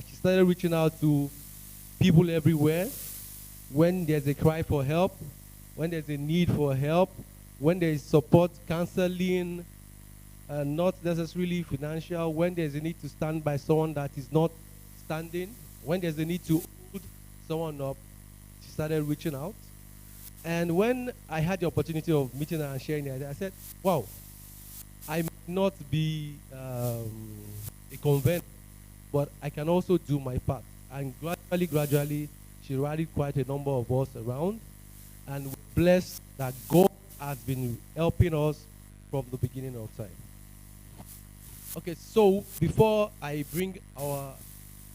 she started reaching out to people everywhere when there's a cry for help, when there's a need for help, when there is support, counseling, not necessarily financial, when there's a need to stand by someone that is not standing, when there's a need to hold someone up, she started reaching out. And when I had the opportunity of meeting her and sharing it, I said, wow, I may not be a convent, but I can also do my part. And gradually, she rallied quite a number of us around. And we're blessed that God has been helping us from the beginning of time. Okay, so before I bring our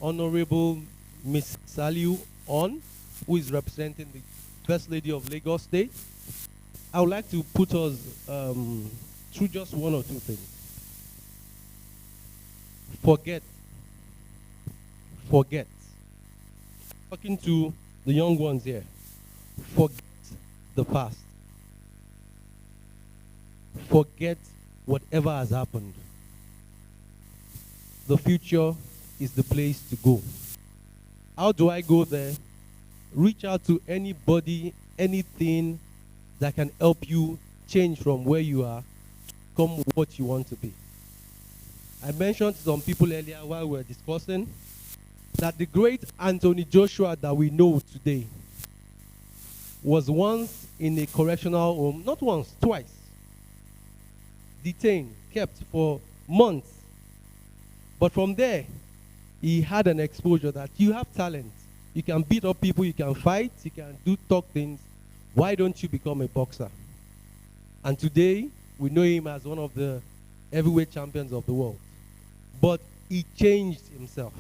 Honorable Miss Saliu on, who is representing the First Lady of Lagos State, I would like to put us through just one or two things. Forget. Talking to the young ones here. Forget the past. Forget whatever has happened. The future is the place to go. How do I go there? Reach out to anybody, anything that can help you change from where you are to become what you want to be. I mentioned to some people earlier while we were discussing that the great Anthony Joshua that we know today was once in a correctional home, not once, twice. Detained, kept for months. But from there, he had an exposure that you have talent. You can beat up people, you can fight, you can talk things. Why don't you become a boxer? And today, we know him as one of the heavyweight champions of the world. But he changed himself.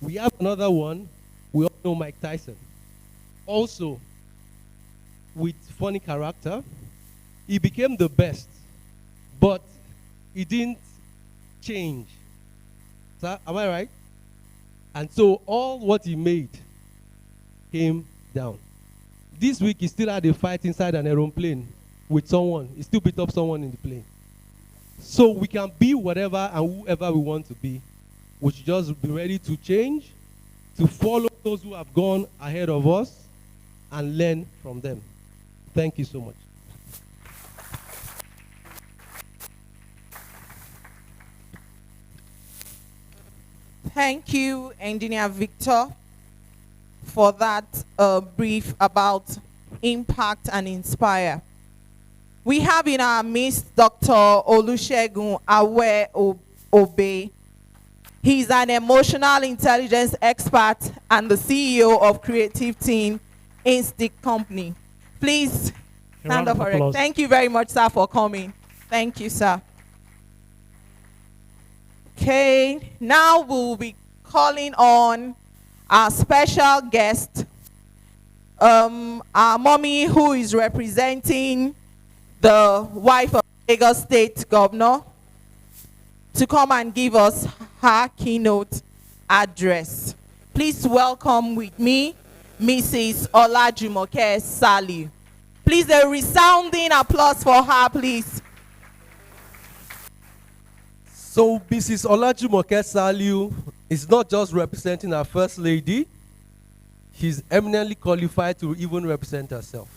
We have another one. We all know Mike Tyson. Also, with funny character, he became the best. But he didn't change. Sir, am I right? And so all what he made came down. This week he still had a fight inside an aeroplane with someone. He still beat up someone in the plane. So we can be whatever and whoever we want to be. We should just be ready to change, to follow those who have gone ahead of us, and learn from them. Thank you so much. Thank you, Engineer Victor, for that brief about impact and inspire. We have in our midst Dr. Olusegun Awe Obe. He's an emotional intelligence expert and the CEO of Creative Team Instinct Company. Please stand up for it. Thank you very much, sir, for coming. Thank you, sir. Okay, now we'll be calling on our special guest, our mommy who is representing the wife of Lagos State Governor, to come and give us her keynote address. Please welcome with me Mrs. Olajumoke Saliu. Please, a resounding applause for her, please. So Mrs. Olajumoke Saliu is not just representing our First Lady, she's eminently qualified to even represent herself.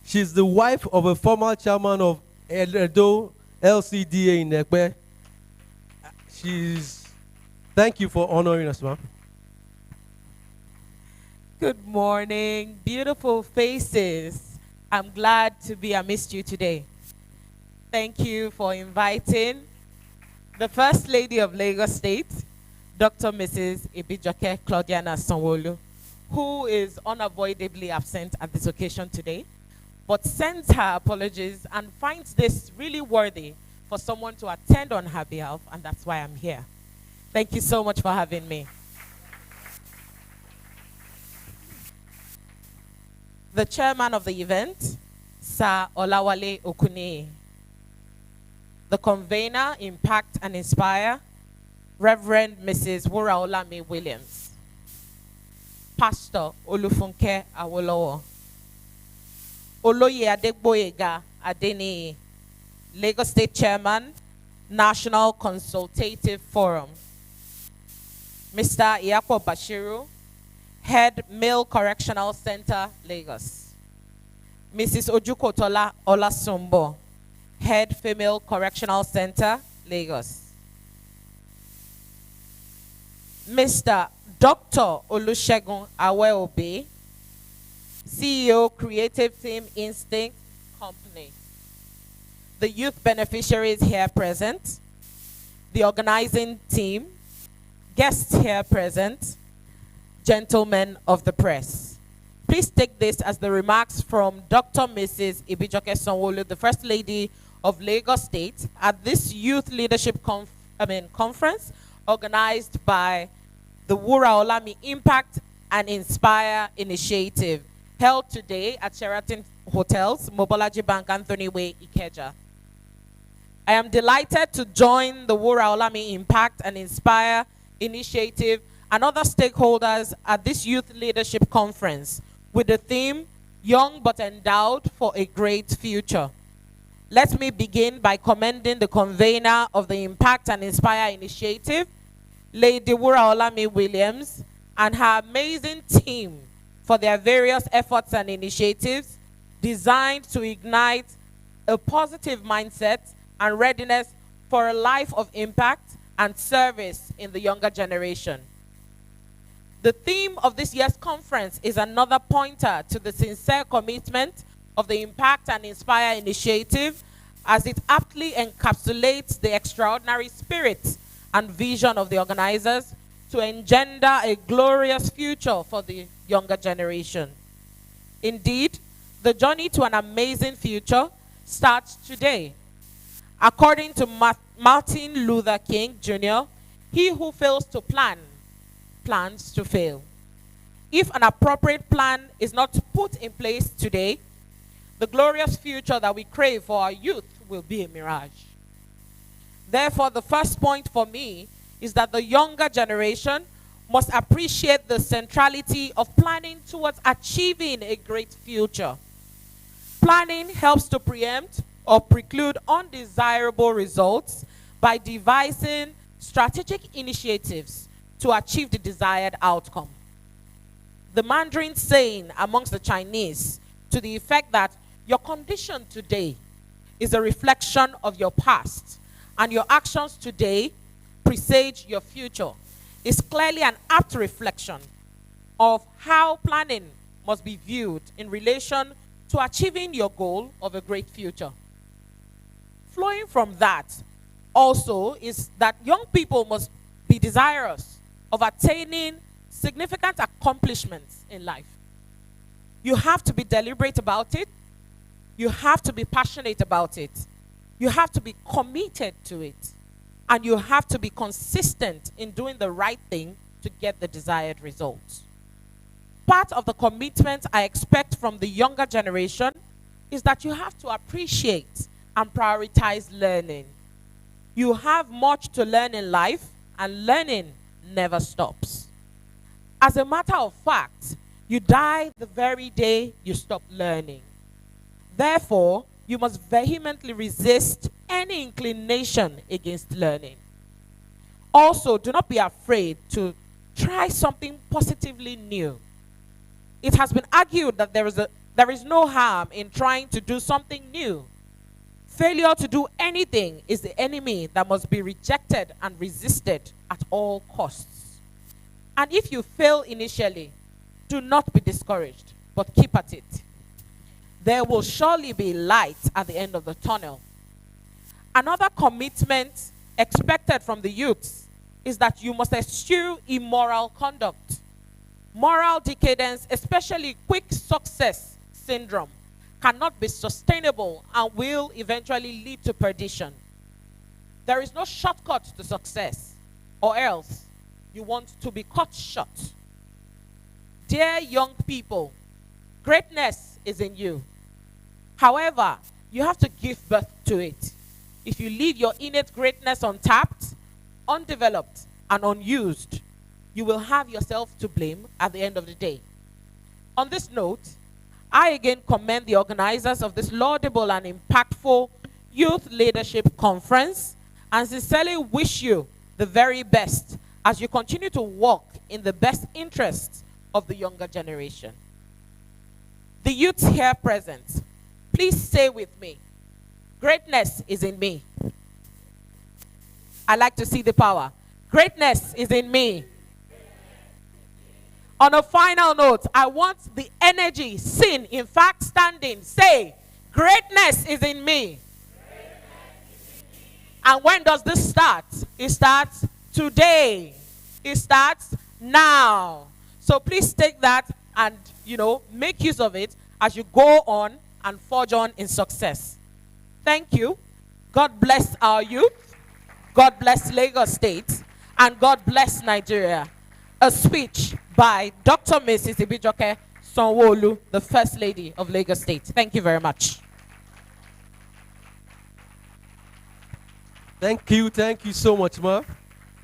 She's the wife of a former chairman of Edo LCDA in Ekpe. Thank you for honoring us, ma'am. Good morning, beautiful faces. I'm glad to be amidst you today. Thank you for inviting the First Lady of Lagos State, Dr. Mrs. Ibijoke Claudiana Sanwo-Olu, who is unavoidably absent at this occasion today, but sends her apologies and finds this really worthy for someone to attend on her behalf, and that's why I'm here. Thank you so much for having me. The chairman of the event, Sir Olawale Okune. The convener, Impact and Inspire, Reverend Mrs. Wuraolami Williams. Pastor Olufunke Awolowo. Oloye Adegboyega Adeniyi, Lagos State Chairman, National Consultative Forum. Mr. Iyapo Bashiru, Head Male Correctional Center, Lagos. Mrs. Ojukotola Olasumbo, Head Female Correctional Center, Lagos. Mr. Dr. Olusegun Aweobe, CEO, Creative Team Instinct Company. The youth beneficiaries here present, the organizing team, guests here present, gentlemen of the press. Please take this as the remarks from Dr. Mrs. Ibijoke Sanwo-Olu, the First Lady of Lagos State, at this Youth Leadership Conference organized by the Wura Olami Impact and Inspire Initiative, held today at Sheraton Hotels, Mobolaji Bank, Anthony Way, Ikeja. I am delighted to join the Wura Olami Impact and Inspire Initiative and other stakeholders at this Youth Leadership Conference with the theme, Young but Endowed for a Great Future. Let me begin by commending the convener of the Impact and Inspire Initiative, Lady Wura Olami Williams, and her amazing team for their various efforts and initiatives designed to ignite a positive mindset and readiness for a life of impact and service in the younger generation. The theme of this year's conference is another pointer to the sincere commitment of the Impact and Inspire Initiative, as it aptly encapsulates the extraordinary spirit and vision of the organizers to engender a glorious future for the younger generation. Indeed, the journey to an amazing future starts today. According to Martin Luther King Jr., he who fails to plan, plans to fail. If an appropriate plan is not put in place today, the glorious future that we crave for our youth will be a mirage. Therefore, the first point for me is that the younger generation must appreciate the centrality of planning towards achieving a great future. Planning helps to preempt or preclude undesirable results by devising strategic initiatives to achieve the desired outcome. The Mandarin saying amongst the Chinese to the effect that your condition today is a reflection of your past, and your actions today presage your future, is clearly an apt reflection of how planning must be viewed in relation to achieving your goal of a great future. Flowing from that also is that young people must be desirous of attaining significant accomplishments in life. You have to be deliberate about it. You have to be passionate about it. You have to be committed to it. And you have to be consistent in doing the right thing to get the desired results. Part of the commitment I expect from the younger generation is that you have to appreciate and prioritize learning. You have much to learn in life, and learning never stops. As a matter of fact, you die the very day you stop learning. Therefore, you must vehemently resist any inclination against learning. Also, do not be afraid to try something positively new. It has been argued that there is no harm in trying to do something new. Failure to do anything is the enemy that must be rejected and resisted at all costs. And if you fail initially, do not be discouraged, but keep at it. There will surely be light at the end of the tunnel. Another commitment expected from the youths is that you must eschew immoral conduct. Moral decadence, especially quick success syndrome, cannot be sustainable and will eventually lead to perdition. There is no shortcut to success, or else you want to be cut short. Dear young people, greatness is in you. However, you have to give birth to it. If you leave your innate greatness untapped, undeveloped, and unused, you will have yourself to blame at the end of the day. On this note, I again commend the organizers of this laudable and impactful Youth Leadership Conference and sincerely wish you the very best as you continue to walk in the best interests of the younger generation. The youths here present, please say with me, greatness is in me. I like to see the power. Greatness is in me. On a final note, I want the energy, seen, in fact, standing. Say, greatness is in me. And when does this start? It starts today. It starts now. So please take that and, make use of it as you go on and forge on in success. Thank you. God bless our youth. God bless Lagos State. And God bless Nigeria. A speech by Dr. Mrs. Ibijoke Sanwo-Olu, the First Lady of Lagos State. Thank you very much. Thank you so much, ma.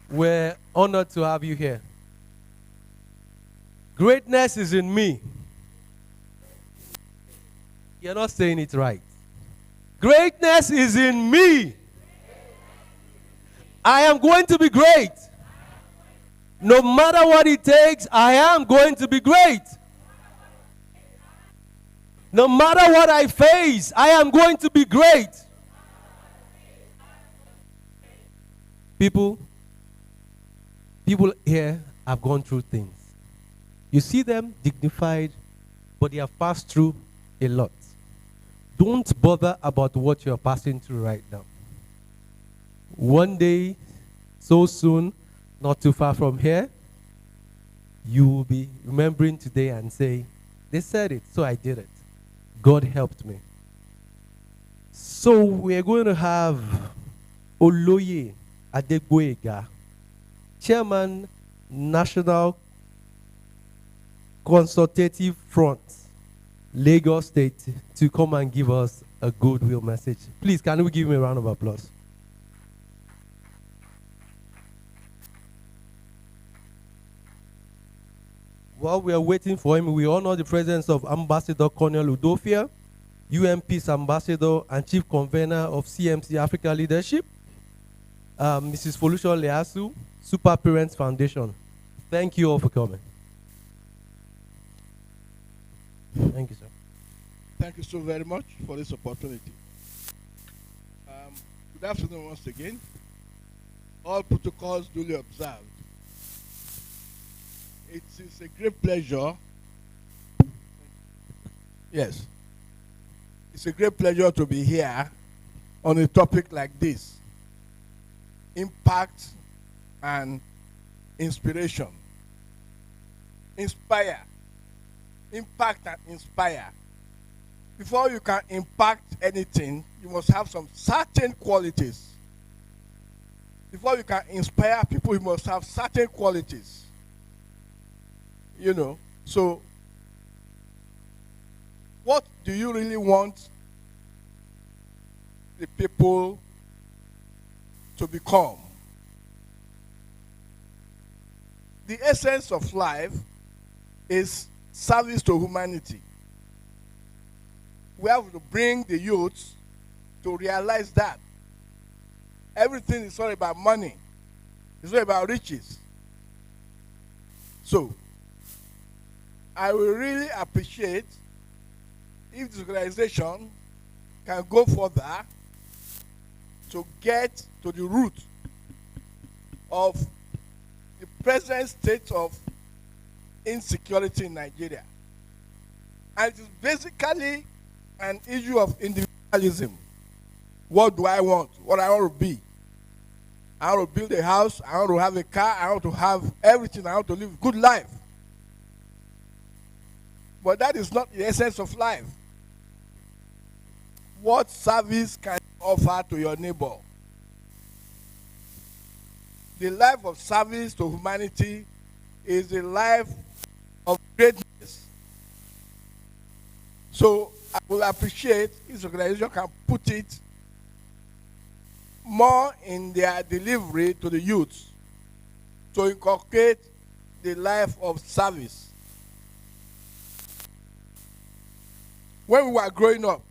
We're honored to have you here. Greatness is in me. You're not saying it right. Greatness is in me. I am going to be great. No matter what it takes, I am going to be great. No matter what I face, I am going to be great. People here have gone through things. You see them dignified, but they have passed through a lot. Don't bother about what you're passing through right now. One day, so soon, not too far from here, you will be remembering today and say, they said it, so I did it. God helped me. So we're going to have Oloye Adegboyega, Chairman, National Consultative Front, Lagos State, to come and give us a goodwill message. Please, can we give him a round of applause? While we are waiting for him, we honor the presence of Ambassador Cornel Udofia, UN Peace Ambassador and Chief Convener of CMC Africa Leadership, Mrs. Folusho Leasu, Super Parents Foundation. Thank you all for coming. Thank you, sir. Thank you so very much for this opportunity. Good afternoon once again. All protocols duly observed. It is a great pleasure. Yes. It's a great pleasure to be here on a topic like this. Impact and inspiration. Inspire. Impact and inspire. Before you can impact anything, you must have some certain qualities. Before you can inspire people, you must have certain qualities. So what do you really want the people to become? The essence of life is service to humanity. We have to bring the youths to realize that everything is not about money. It's not about riches. So, I will really appreciate if this organization can go further to get to the root of the present state of insecurity in Nigeria. And it is basically an issue of individualism. What do I want? What I want to be? I want to build a house. I want to have a car. I want to have everything. I want to live a good life. But that is not the essence of life. What service can you offer to your neighbor? The life of service to humanity is a life of greatness. So I will appreciate if this organization can put it more in their delivery to the youth to inculcate the life of service. When we were growing up,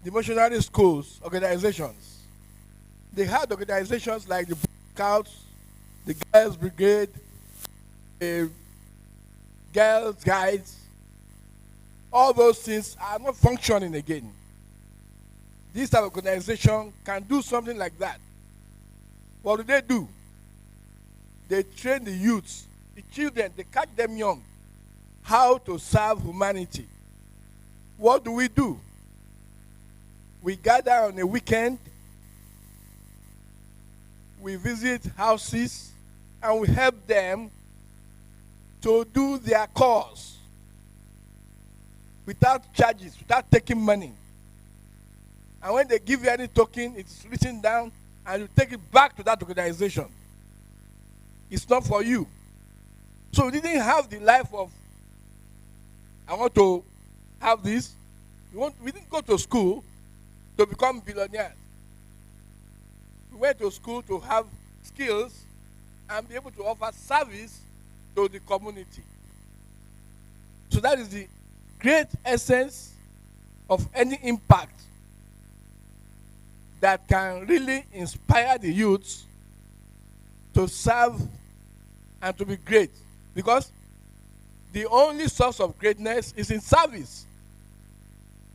the missionary schools, organizations, they had organizations like the Scouts, the girls' brigade, the girls' guides, all those things are not functioning again. This type of organization can do something like that. What do? They train the youths, the children, they catch them young, how to serve humanity. What do? We gather on a weekend, we visit houses, and we help them to do their cause without charges, without taking money. And when they give you any token, it's written down, and you take it back to that organization. It's not for you. So we didn't have the life of, I want to have this. We didn't go to school to become billionaires. We went to school to have skills and be able to offer service to the community. So that is the great essence of any impact that can really inspire the youths to serve and to be great. Because the only source of greatness is in service.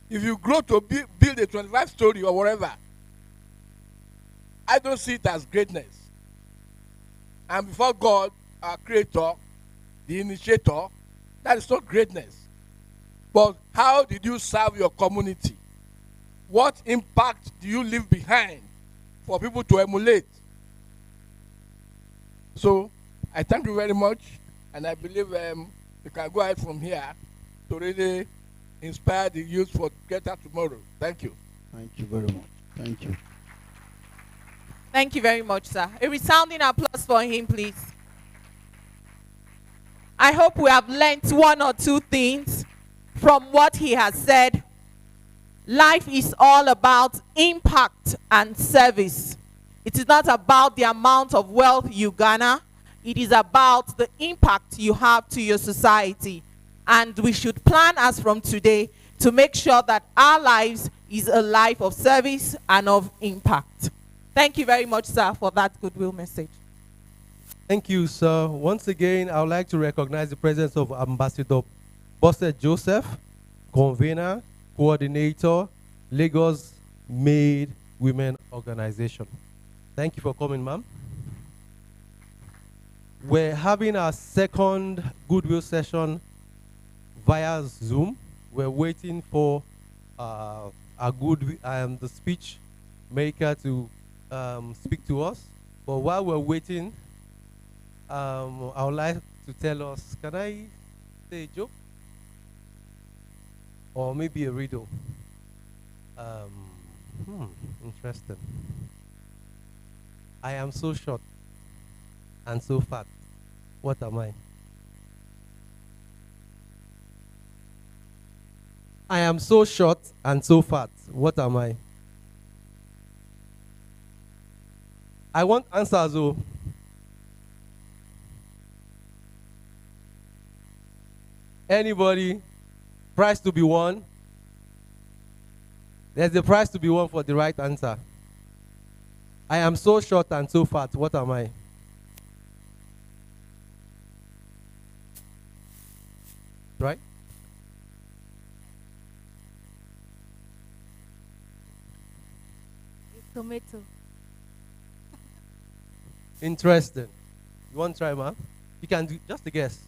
If you grow to build a 25-story or whatever, I don't see it as greatness. And before God, our creator, the initiator, that is not greatness. But how did you serve your community? What impact do you leave behind for people to emulate? So, I thank you very much, and I believe we can go ahead from here to really inspire the youth for better tomorrow. Thank you. Thank you very much. Thank you. Thank you very much, sir. A resounding applause for him, please. I hope we have learnt one or two things from what he has said. Life is all about impact and service. It is not about the amount of wealth you garner. It is about the impact you have to your society. And we should plan as from today to make sure that our lives is a life of service and of impact. Thank you very much, sir, for that goodwill message. Thank you, sir. Once again, I would like to recognize the presence of Ambassador Bose Joseph, convener, coordinator, Lagos Maid Women Organization. Thank you for coming, ma'am. We're having our second goodwill session via Zoom. We're waiting for the speech maker to speak to us. But while we're waiting, I would like to tell us, can I say a joke? Or maybe a riddle? Interesting. I am so short and so fat. What am I? I am so short and so fat. What am I? I want answers, though. Anybody? Prize to be won? There's a prize to be won for the right answer. I am so short and so fat. What am I? Right? Tomato. Interesting. You want to try, ma'am? You can do just a guess.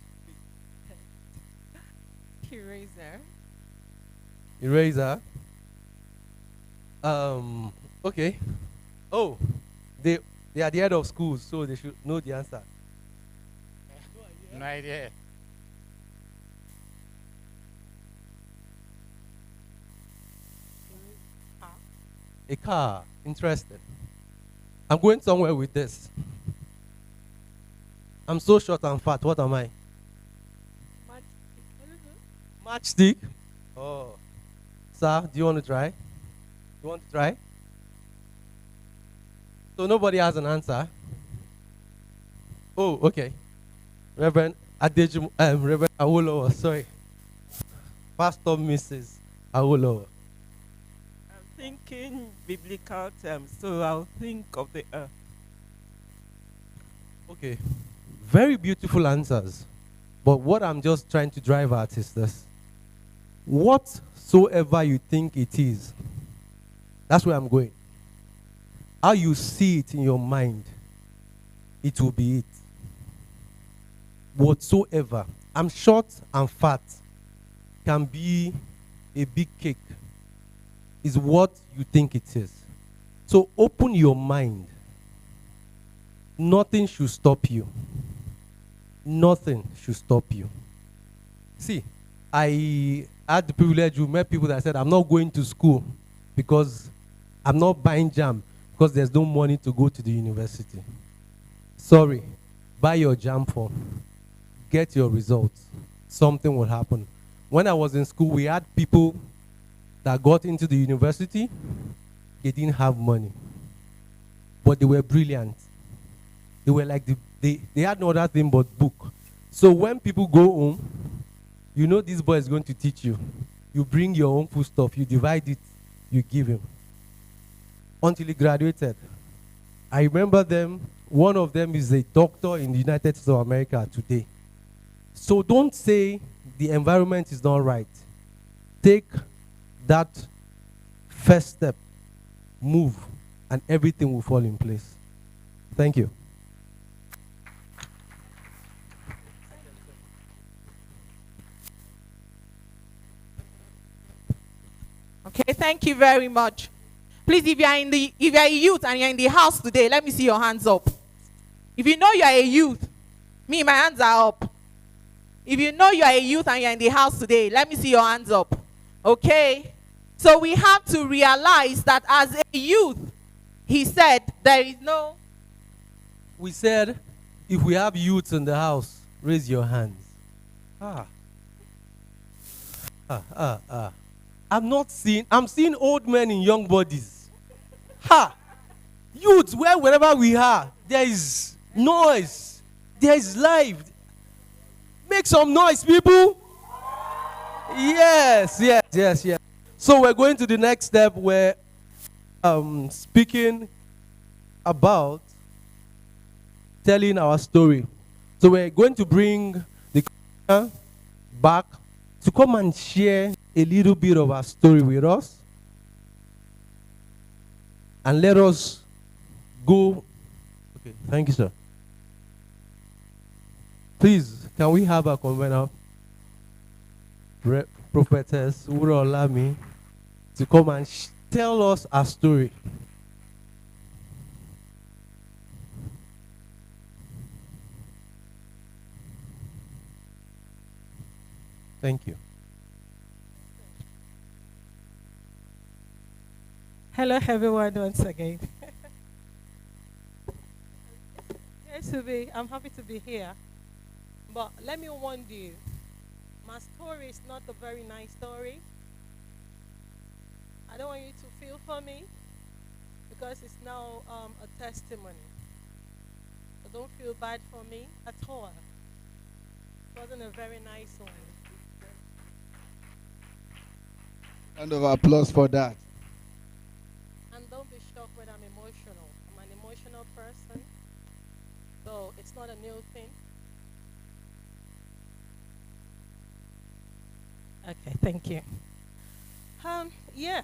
Eraser. Eraser. Okay. Oh, they are the head of schools, so they should know the answer. No idea. A car. Interesting. I'm going somewhere with this. I'm so short and fat. What am I? Matchstick. Oh. Sir, do you want to try? You want to try? So nobody has an answer. Oh, okay. Reverend Reverend Awolowo, sorry. Pastor Mrs. Awolowo. I'm thinking biblical terms, so I'll think of the earth. Okay. Very beautiful answers. But what I'm just trying to drive at is this. Whatsoever you think it is, that's where I'm going. How you see it in your mind, it will be it. Whatsoever. I'm short and fat can be a big cake, is what you think it is. So open your mind. Nothing should stop you. Nothing should stop you. See, I had the privilege to meet people that said, I'm not going to school because I'm not buying jam because there's no money to go to the university. Sorry, buy your jam form. Get your results. Something will happen. When I was in school, we had people that got into the university, they didn't have money, but they were brilliant. They were like, they had no other thing but book. So when people go home, you know this boy is going to teach you. You bring your own food stuff, you divide it, you give him. Until he graduated. I remember them, one of them is a doctor in the United States of America today. So don't say the environment is not right. Take that first step, move, and everything will fall in place. Thank you. Okay, thank you very much. Please, if you are a youth and you're in the house today, let me see your hands up. If you know you are a youth, me, my hands are up. If you know you are a youth and you're in the house today, let me see your hands up. Okay? So we have to realize that as a youth, he said there is no. We said, if we have youths in the house, raise your hands. I'm seeing old men in young bodies. Youths, wherever we are, there is noise. There is life. Make some noise, people. Yes. So we're going to the next step where speaking about telling our story. So we're going to bring the choir back to come and share a little bit of our story with us. And let us go. Okay, thank you, sir. Please, can we have a convener, prophetess Wura Olami, to come and tell us our story? Thank you. Hello, everyone, once again. I'm happy to be here. But let me warn you, my story is not a very nice story. I don't want you to feel for me because it's now a testimony. So don't feel bad for me at all. It wasn't a very nice one. Round of applause for that. And don't be shocked when I'm emotional. I'm an emotional person, so it's not a new thing. Okay, thank you. Yeah,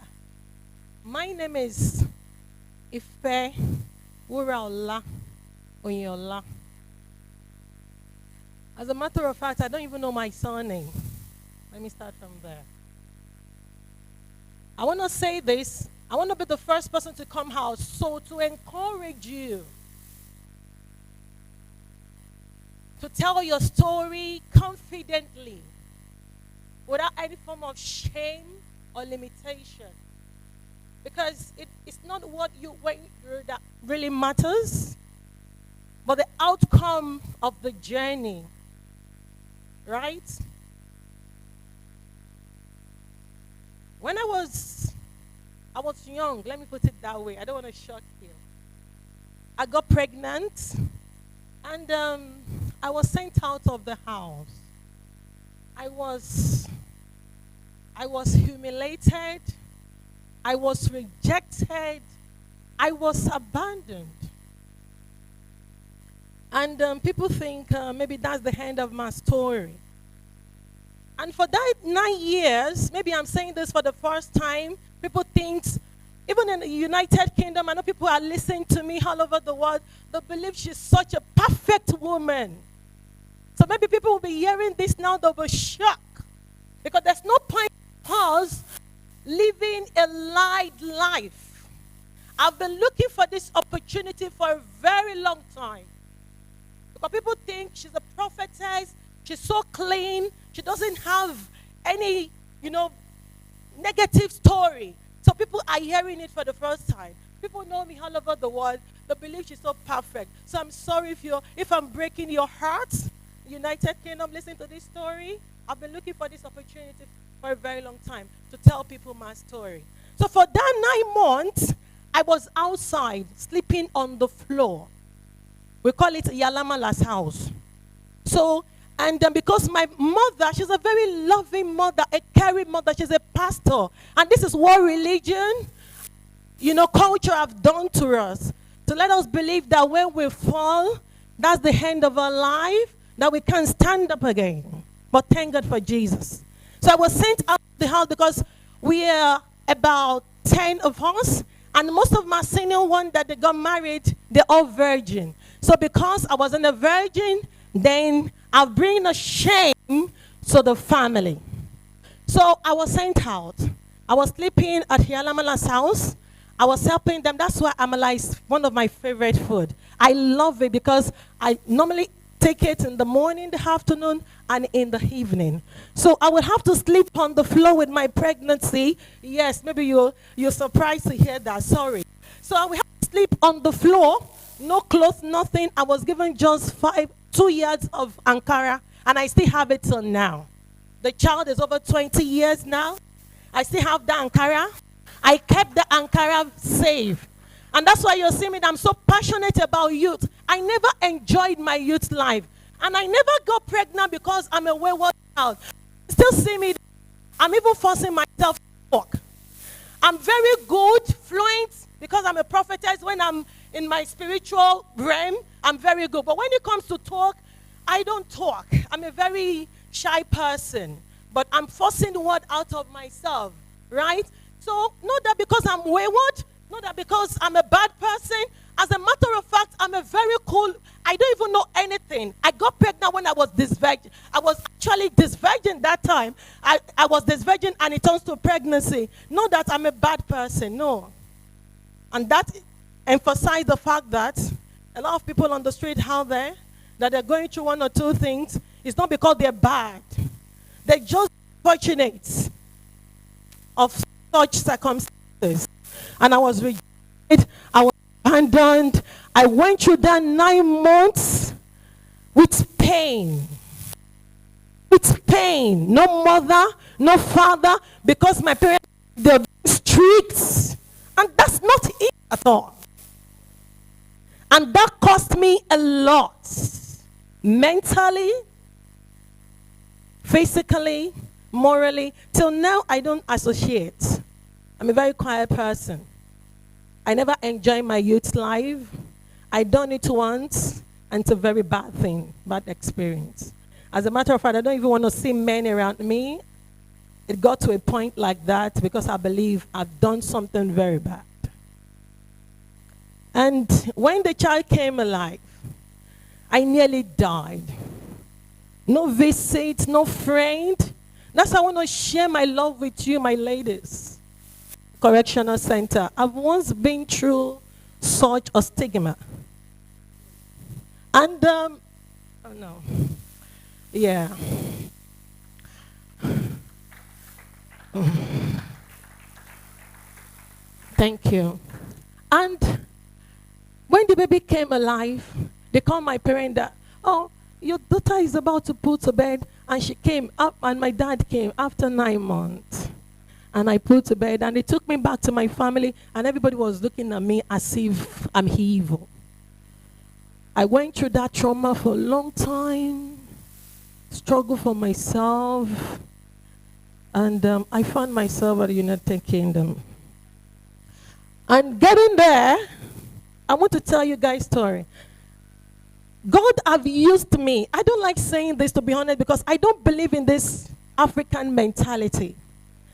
my name is Ife Wuraola Onyola. As a matter of fact, I don't even know my surname. Let me start from there. I want to say this. I want to be the first person to come out, so to encourage you to tell your story confidently, without any form of shame or limitation. Because it's not what you went through that really matters, but the outcome of the journey, right? When I was young, let me put it that way. I don't want to shock you. I got pregnant, and I was sent out of the house. I was humiliated. I was rejected. I was abandoned. And people think maybe that's the end of my story. And for that 9 years, maybe I'm saying this for the first time, people think, even in the United Kingdom, I know people are listening to me all over the world, they believe she's such a perfect woman. So maybe people will be hearing this now, they'll be shocked. Because there's no point in us living a lied life. I've been looking for this opportunity for a very long time. Because people think she's a prophetess, she's so clean, she doesn't have any, negative story. So people are hearing it for the first time. People know me all over the world. They believe she's so perfect. So I'm sorry if I'm breaking your heart. United Kingdom, listen to this story. I've been looking for this opportunity for a very long time to tell people my story. So for that 9 months, I was outside sleeping on the floor. We call it Yalamala's house. So, and because my mother, she's a very loving mother, a caring mother, she's a pastor. And this is what religion, culture have done to us. To let us believe that when we fall, that's the end of our life, that we can't stand up again. But thank God for Jesus. So I was sent out of the house because we are about 10 of us. And most of my senior one that they got married, they're all virgin. So because I wasn't a virgin, then I bring a shame to the family. So I was sent out. I was sleeping at Yalamala's house. I was helping them. That's why amala is one of my favorite food. I love it because I normally take it in the morning, the afternoon, and in the evening. So I would have to sleep on the floor with my pregnancy. Yes, maybe you're surprised to hear that. Sorry. So I would have to sleep on the floor, no clothes, nothing. I was given just 2 years of Ankara, and I still have it till now. The child is over 20 years now. I still have the Ankara. I kept the Ankara safe. And that's why you're seeing me, I'm so passionate about youth. I never enjoyed my youth life. And I never got pregnant because I'm a wayward child. Still see me, I'm even forcing myself to talk. I'm very good, fluent, because I'm a prophetess. When I'm in my spiritual realm, I'm very good. But when it comes to talk, I don't talk. I'm a very shy person. But I'm forcing the word out of myself, right? So, not that because I'm wayward, not that because I'm a bad person. As a matter of fact, I'm a very cool, I don't even know anything. I got pregnant when I was this virgin. I was actually this virgin that time. I was this virgin and it turns to pregnancy. Not that I'm a bad person, no. And that emphasized the fact that a lot of people on the street out there, that they're going through one or two things, it's not because they're bad. They're just fortunate of such circumstances. And I was rejected, I was abandoned. I went through that 9 months with pain. With pain. No mother, no father, because my parents, they're strict. And that's not it at all. And that cost me a lot. Mentally, physically, morally. Till now, I don't associate. I'm a very quiet person. I never enjoy my youth life. I done it once, and it's a very bad thing, bad experience. As a matter of fact, I don't even want to see men around me. It got to a point like that because I believe I've done something very bad. And when the child came alive, I nearly died. No visit, no friend. That's why I want to share my love with you, my ladies. Correctional Center. I've once been through such a stigma. And, oh no. Yeah. Thank you. And when the baby came alive, they called my parent that, oh, your daughter is about to put to bed. And she came up, and my dad came after 9 months. And I put to bed, and they took me back to my family, and everybody was looking at me as if I'm evil. I went through that trauma for a long time, struggled for myself, and I found myself at the United Kingdom. And getting there, I want to tell you guys a story. God have used me. I don't like saying this, to be honest, because I don't believe in this African mentality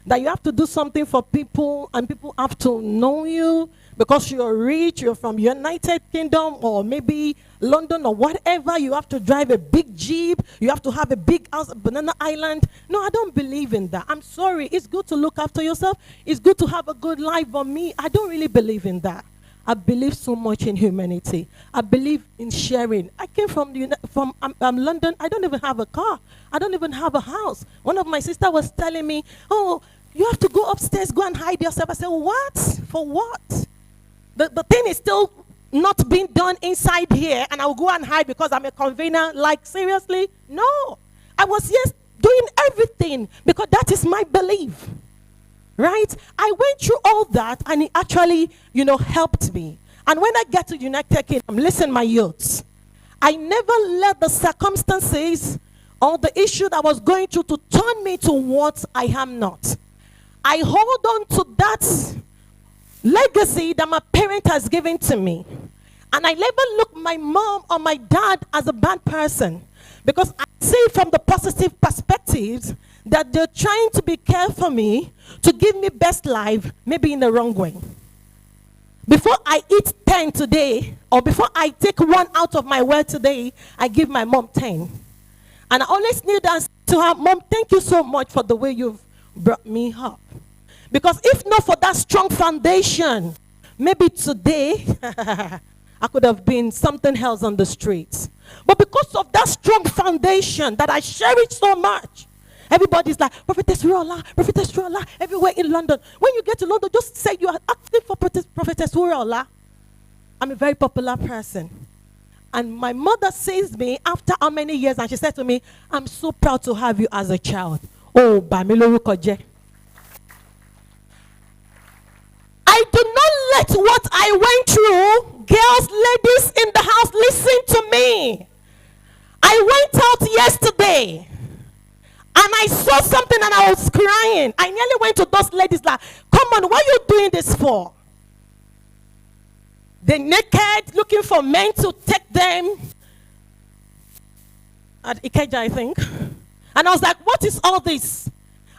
that you have to do something for people and people have to know you because you're rich, you're from United Kingdom or maybe London or whatever. You have to drive a big Jeep, you have to have a big house at Banana Island. No, I don't believe in that. I'm sorry. It's good to look after yourself. It's good to have a good life, but me, I don't really believe in that. I believe so much in humanity. I believe in sharing. I came from London. I don't even have a car. I don't even have a house. One of my sisters was telling me, oh, you have to go upstairs, go and hide yourself. I said, what? For what? The thing is still not being done inside here, and I will go and hide because I'm a convener. Like, seriously? No. I was, yes, doing everything because that is my belief. Right? I went through all that, and it actually, helped me. And when I get to United Kingdom, listen, my youths, I never let the circumstances or the issue that I was going through to turn me to what I am not. I hold on to that legacy that my parent has given to me. And I never look my mom or my dad as a bad person, because I see from the positive perspectives that they're trying to be careful for me to give me best life, maybe in the wrong way. Before I eat 10 today, or before I take one out of my well today, I give my mom 10. And I always kneel down to her, Mom, thank you so much for the way you've brought me up. Because if not for that strong foundation, maybe today, I could have been something else on the streets. But because of that strong foundation that I cherish so much, everybody's like, Prophetess Rola, everywhere in London. When you get to London, just say you are active for Prophetess Rola. I'm a very popular person. And my mother sees me after how many years, and she said to me, I'm so proud to have you as a child. Oh, Bamiloru Koje. I do not let what I went through, girls, ladies in the house, listen to me. I went out yesterday and I saw something and I was crying. I nearly went to those ladies like, come on, what are you doing this for? They're naked, looking for men to take them at Ikeja, I think. And I was like, what is all this?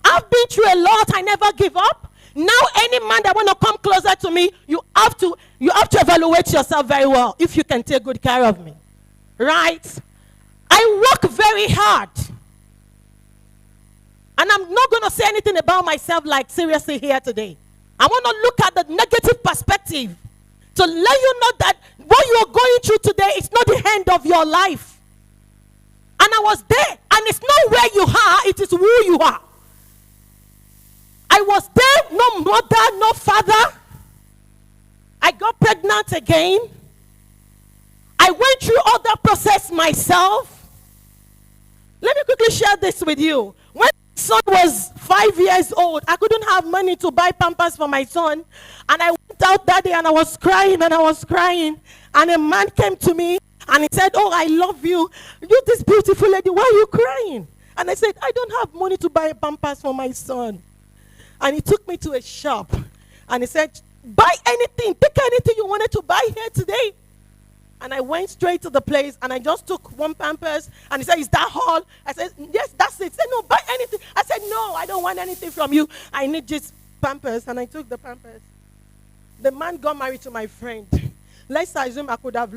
I've been through a lot. I never give up. Now any man that want to come closer to me, you have to evaluate yourself very well if you can take good care of me. Right? I work very hard. And I'm not going to say anything about myself like seriously here today. I want to look at the negative perspective to let you know that what you're going through today is not the end of your life. And I was there, and it's not where you are, it is who you are. I was there, no mother, no father. I got pregnant again. I went through all that process myself. Let me quickly share this with you. When my son was 5 years old, I couldn't have money to buy Pampers for my son. And I went out that day and I was crying and I was crying. And a man came to me and he said, oh, I love you. You're this beautiful lady. Why are you crying? And I said, I don't have money to buy Pampers for my son. And he took me to a shop and he said, buy anything, pick anything you wanted to buy here today. And I went straight to the place and I just took one Pampers and he said, is that all? I said, yes, that's it. He said, no, buy anything. I said, no, I don't want anything from you. I need just Pampers. And I took the Pampers. The man got married to my friend. Let's assume I could have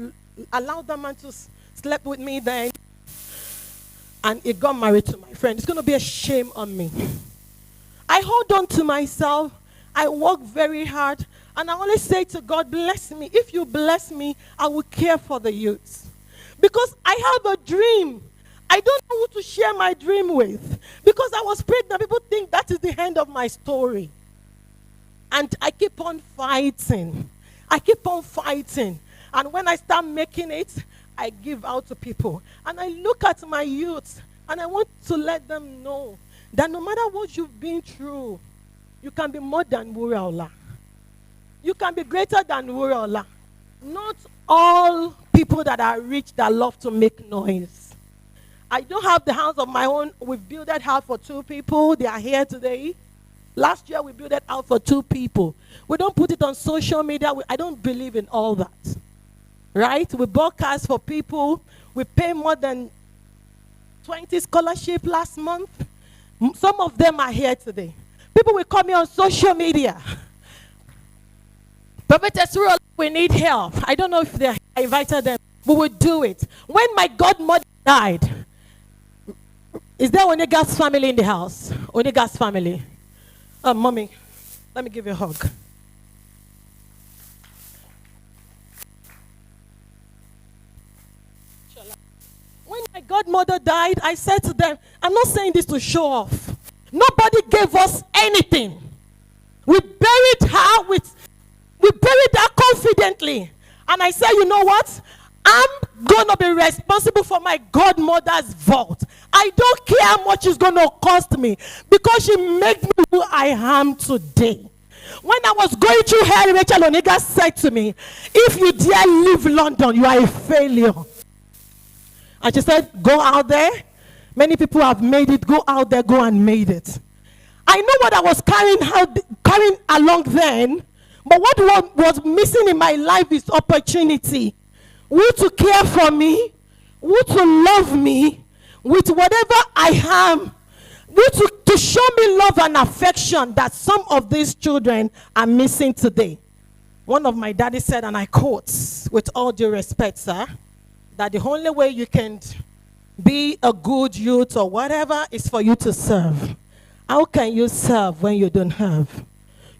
allowed the man to sleep with me then. And he got married to my friend. It's going to be a shame on me. I hold on to myself. I work very hard. And I always say to God, bless me. If you bless me, I will care for the youths. Because I have a dream. I don't know who to share my dream with. Because I was pregnant, people think that is the end of my story. And I keep on fighting. I keep on fighting. And when I start making it, I give out to people. And I look at my youth, and I want to let them know that no matter what you've been through, you can be more than Wuraola. You can be greater than Wuraola. Not all people that are rich that love to make noise. I don't have the house of my own. We've built that house for 2 people. They are here today. Last year we built that house for 2 people. We don't put it on social media. I don't believe in all that. Right? We bought cars for people. We pay more than 20 scholarship last month. Some of them are here today. People will call me on social media. Prophetess Rose, we need help. I don't know if I invited them. We will do it. When my godmother died, is there Onega's family in the house? Onega's family. Mommy, let me give you a hug. When my godmother died, I said to them, I'm not saying this to show off. Nobody gave us anything. We buried her confidently. And I said, you know what? I'm going to be responsible for my godmother's vault. I don't care how much it's going to cost me because she made me who I am today. When I was going through hell, Rachel Onega said to me, if you dare leave London, you are a failure. And she said, go out there. Many people have made it. Go out there, go and made it. I know what I was carrying along then, but what was missing in my life is opportunity. Who to care for me, who to love me with whatever I am, who to show me love and affection that some of these children are missing today. One of my daddy said, and I quote, with all due respect, sir, that the only way you can be a good youth or whatever is for you to serve. How can you serve when you don't have?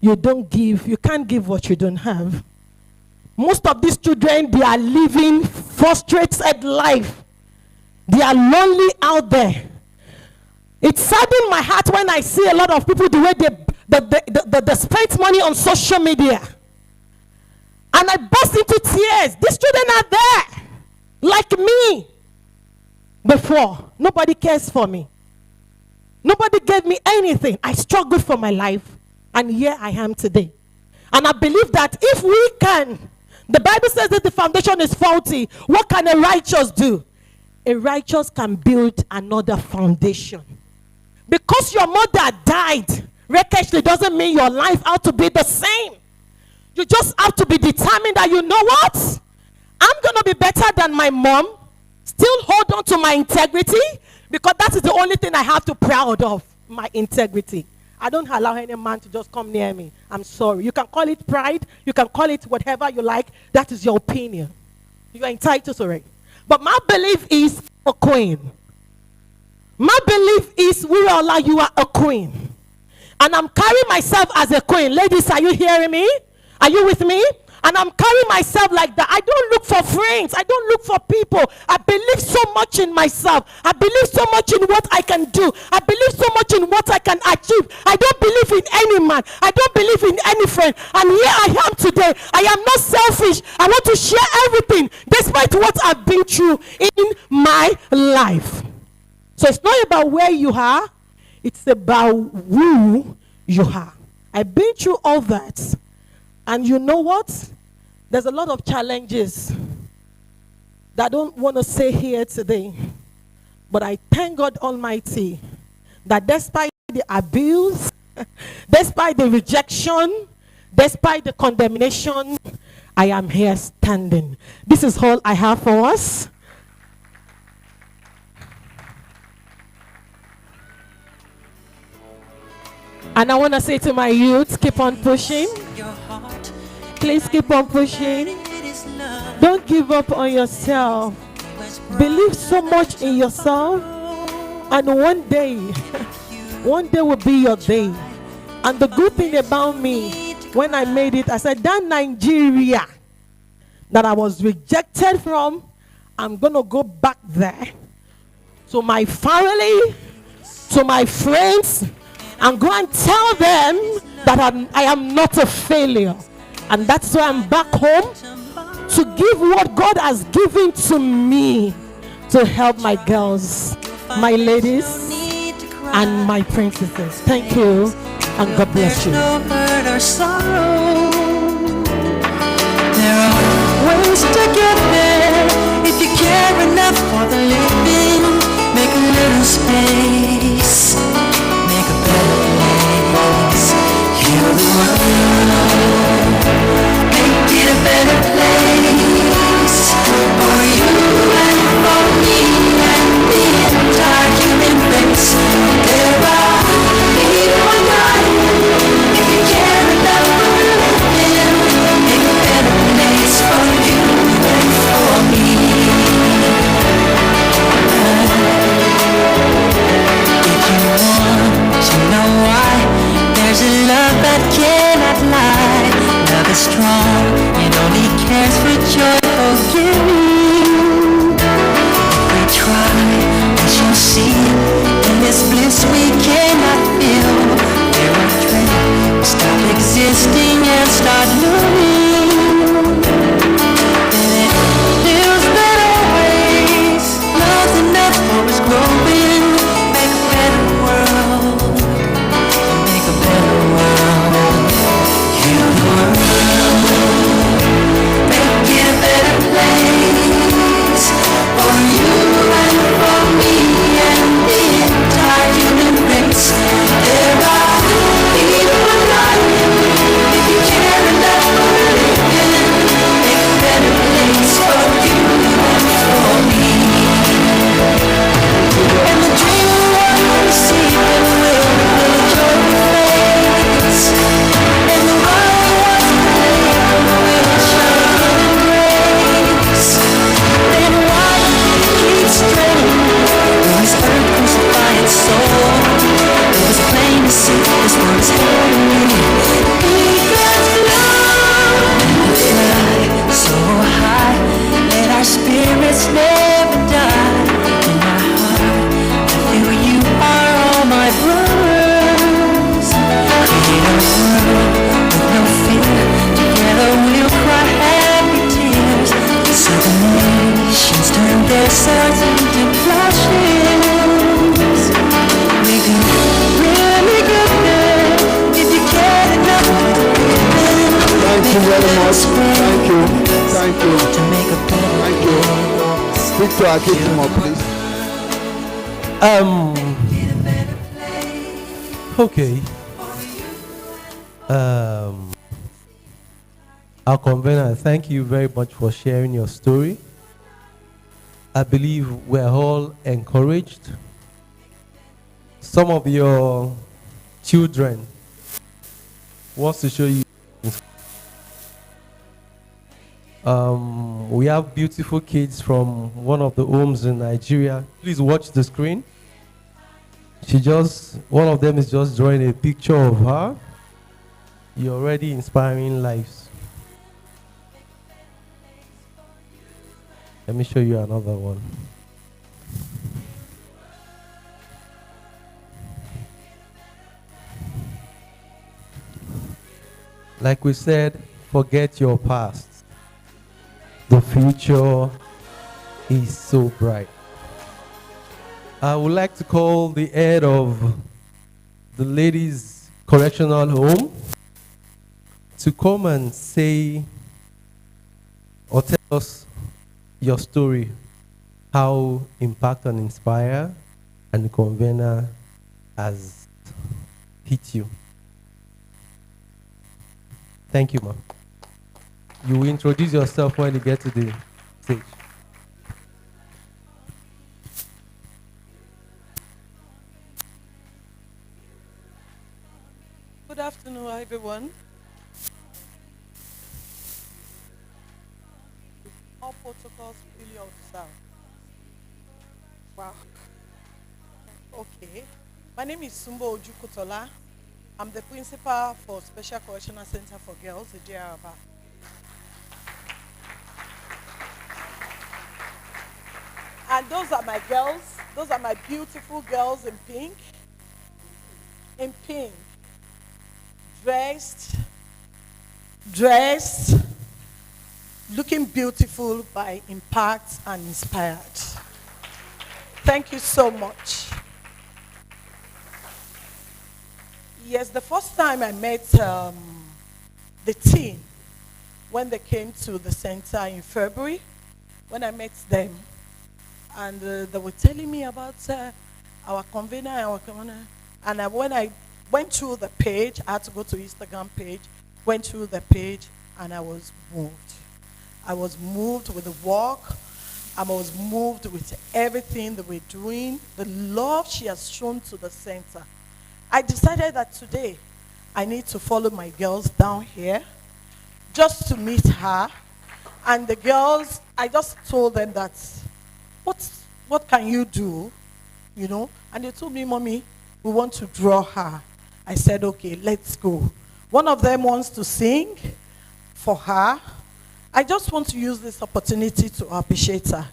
You don't give, you can't give what you don't have. Most of these children, they are living frustrated life. They are lonely out there. It saddens my heart when I see a lot of people the way they spend money on social media. And I burst into tears. These children are there, like me. Before, nobody cares for me. Nobody gave me anything. I struggled for my life, and here I am today. And I believe that if we can, the Bible says that the foundation is faulty. What can a righteous do? A righteous can build another foundation. Because your mother died, Rekeshly, doesn't mean your life ought to be the same. You just have to be determined that, you know what? I'm going to be better than my mom. Still hold on to my integrity, because that is the only thing I have to be proud of, my integrity. I don't allow any man to just come near me. I'm sorry. You can call it pride. You can call it whatever you like. That is your opinion. You are entitled to it. But my belief is a queen. My belief is, Wiriola, you are a queen. And I'm carrying myself as a queen. Ladies, are you hearing me? Are you with me? And I'm carrying myself like that. I don't look for friends. I don't look for people. I believe so much in myself. I believe so much in what I can do. I believe so much in what I can achieve. I don't believe in any man. I don't believe in any friend. And here I am today. I am not selfish. I want to share everything despite what I've been through in my life. So it's not about where you are. It's about who you are. I've been through all that. And you know what? There's a lot of challenges that I don't want to say here today. But I thank God Almighty that despite the abuse, despite the rejection, despite the condemnation, I am here standing. This is all I have for us. And I want to say to my youth, keep on pushing. Please keep on pushing. Don't give up on yourself. Believe so much in yourself. And one day will be your day. And the good thing about me, when I made it, I said, that Nigeria that I was rejected from, I'm going to go back there to my family, to my friends, and go and tell them that I am not a failure. And that's why I'm back home to give what God has given to me to help my girls, my ladies, and my princesses. Thank you, and God bless you. There are ways to get there if you care enough for the living. Make a little space, make a better place. Heal the world, make it a better place for you and for Victor Akejimo, please. Okay. Our convener, thank you very much for sharing your story. I believe we're all encouraged. Some of your children wants to show you. We have beautiful kids from one of the homes in Nigeria. Please watch the screen. One of them is just drawing a picture of her. You're already inspiring lives. Let me show you another one. Like we said, forget your past. The future is so bright. I would like to call the head of the ladies' correctional home to come and say or tell us your story, how Impact and Inspire and the convener has hit you. Thank you, ma'am. You will introduce yourself when you get to the stage. Good afternoon, everyone. All protocols really observed. Wow. Okay. My name is Sumbo Ojukutola. I'm the principal for Special Correctional Center for Girls, the JRABA. And those are my girls. Those are my beautiful girls in pink. In pink. Dressed, looking beautiful by Impact and Inspired. Thank you so much. Yes, the first time I met the team when they came to the center in February, when I met them, and they were telling me about our convener, and when I went through the page, I had to go to Instagram page, went through the page, and I was moved. I was moved with the work. I was moved with everything that we're doing, the love she has shown to the center. I decided that today I need to follow my girls down here just to meet her. And the girls, I just told them that, what can you do? You know? And they told me, Mommy, we want to draw her. I said, okay, let's go. One of them wants to sing for her. I just want to use this opportunity to appreciate her.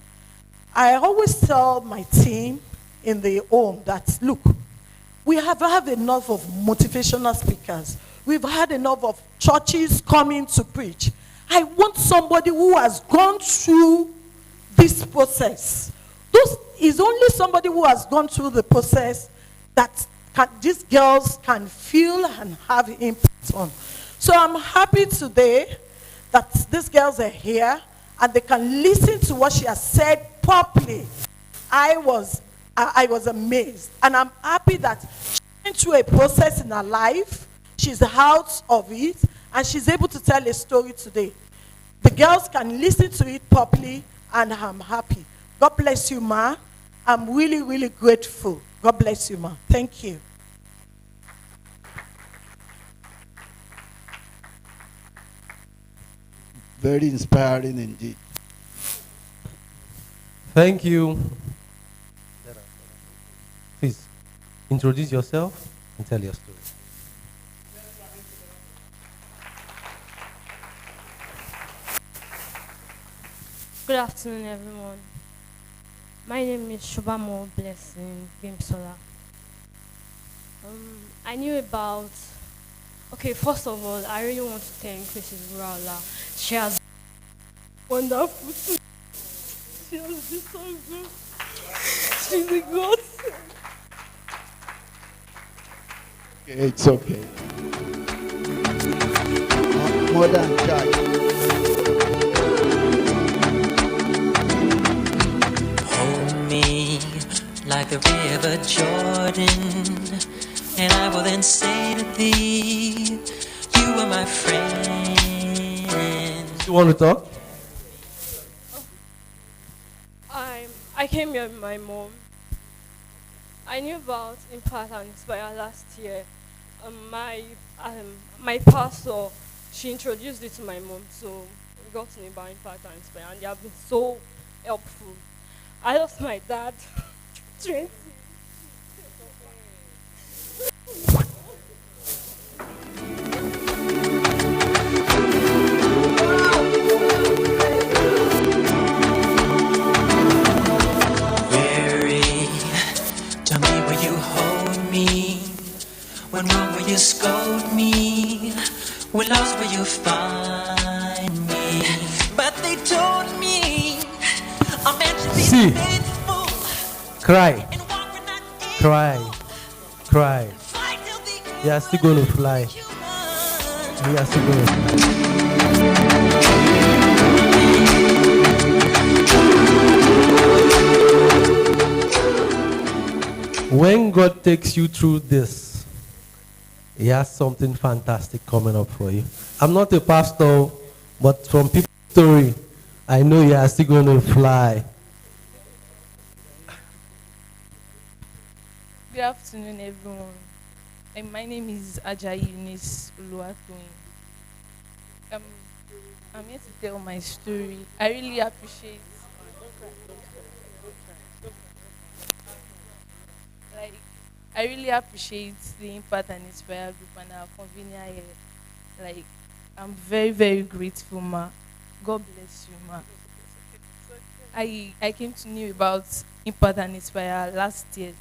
I always tell my team in the home that, look, we have had enough of motivational speakers. We've had enough of churches coming to preach. I want somebody who has gone through this process. Is only somebody who has gone through the process that these girls can feel and have impact on. So I'm happy today that these girls are here and they can listen to what she has said properly. I was amazed, and I'm happy that she went through a process in her life. She's out of it, and she's able to tell a story today. The girls can listen to it properly, and I'm happy. God bless you, Ma. I'm really, really grateful. God bless you, Ma. Thank you. Very inspiring indeed. Thank you. Please introduce yourself and tell your story. Good afternoon, everyone. My name is Shubamo Blessing Bimsola. I knew about. Okay, first of all, I really want to thank Mrs. Rala. She has wonderful. She has been so good. She's a god. Okay, it's okay. More than charge. like the river Jordan. And I will then say to thee, you are my friend. You want to talk? I came here with my mom. I knew about Impact and Inspire last year. My pastor, she introduced it to my mom, so we got to know about Impact and Inspire, and they have been so helpful. I lost my dad 20. Tell me, will you hold me? When wrong, will you scold me? When lost, will you find me? But they told me a man should be See. faithful. Cry. And walk with not Cry. Cry. fight till the end. You are still going to fly. You are still going to fly. When God takes you through this, He has something fantastic coming up for you. I'm not a pastor, but from people's story, I know you are still going to fly. Good afternoon, everyone. My name is Ajayi Eunice Oluwatoyin. I'm here to tell my story. I really appreciate. I really appreciate the Impact and Inspire group and our convener here. I'm very, very grateful, ma. God bless you, ma. I came to know about Impact and Inspire last year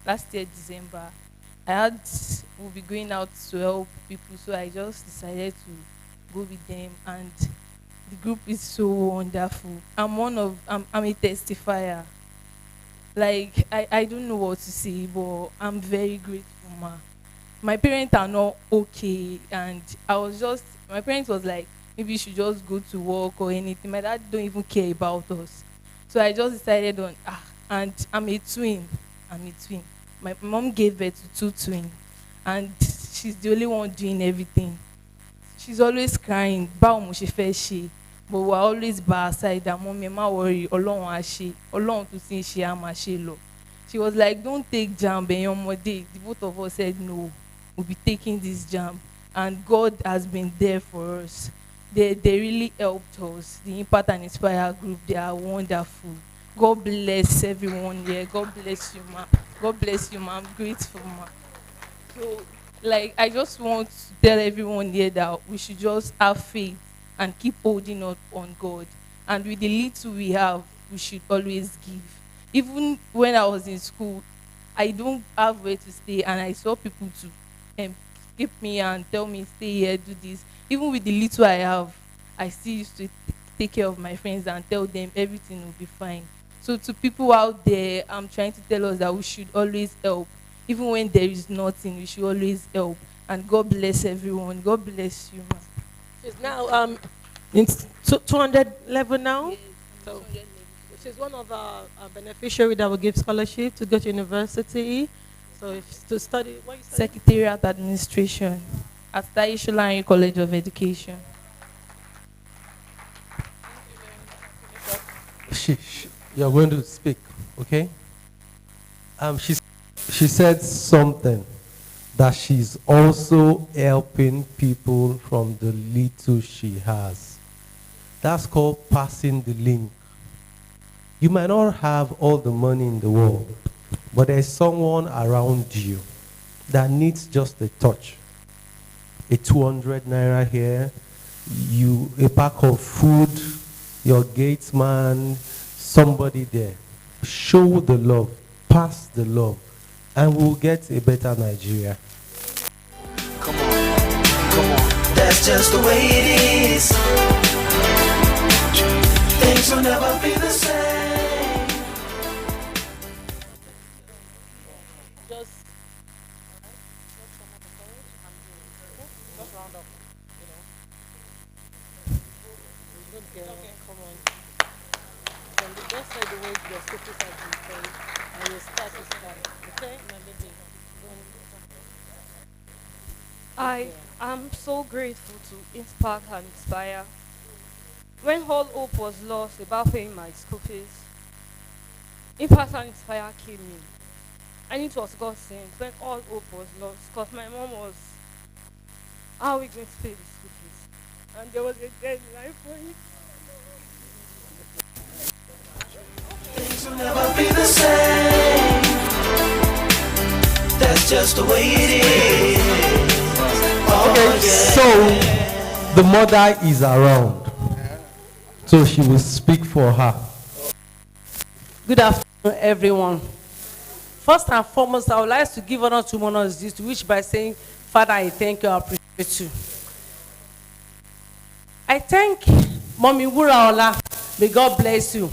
December. We'll be going out to help people, so I just decided to go with them, and the group is so wonderful. I'm a testifier. I don't know what to say, but I'm very grateful, ma. My parents are not okay, and my parents was like, maybe you should just go to work or anything. My dad don't even care about us. So I just decided and I'm a twin. My mom gave birth to 2 twins, and she's the only one doing everything. She's always crying, báwo mo ṣe fẹ́ ṣe, but we're always by her side. That mommy, má worry, Ọlọ́run á ṣe, Ọlọ́run tó ti ń ṣe á máa ṣe lọ. She was like, don't take jam, ẹ̀yin ọmọdé. The both of us said no, we'll be taking this jam, and God has been there for us. They really helped us. The Impact and Inspire group, they are wonderful. God bless everyone here. God bless you, ma. God bless you, ma. I'm grateful, ma. So, I just want to tell everyone here that we should just have faith and keep holding up on God. And with the little we have, we should always give. Even when I was in school, I don't have where to stay, and I saw people to keep me and tell me, stay here, do this. Even with the little I have, I still used to take care of my friends and tell them everything will be fine. So to people out there, I'm trying to tell us that we should always help. Even when there is nothing, we should always help. And God bless everyone. God bless you, ma. She's now in 200 level now. Yes, so she's one of our beneficiaries that will give scholarship to go to university. So if to study, what you study? Secretariat Administration at Taisholari College of Education. You're going to speak, okay? She said something that she's also helping people from the little she has. That's called passing the link. You might not have all the money in the world, but there's someone around you that needs just a touch. A 200 naira here, a pack of food, your gate man, somebody there. Show the love, pass the love, and we'll get a better Nigeria. Come on, that's just the way it is. Things will never be the same. Just round up, Good girl, come on. From the best side, the way your secrets have been said. I will start this time. Okay, my baby. I am so grateful to Impact and Inspire. When all hope was lost about paying my school fees, Impact and Inspire came in. And it was God sent when all hope was lost. Because my mom was, how are we going to pay the school fees? And there was a deadline for it. Things will never be the same. That's just the way it is. Okay, so the mother is around. So she will speak for her. Good afternoon, everyone. First and foremost, I would like to give honor to honors this, which by saying, Father, I thank you, I appreciate you. I thank Mommy Wuraola. May God bless you.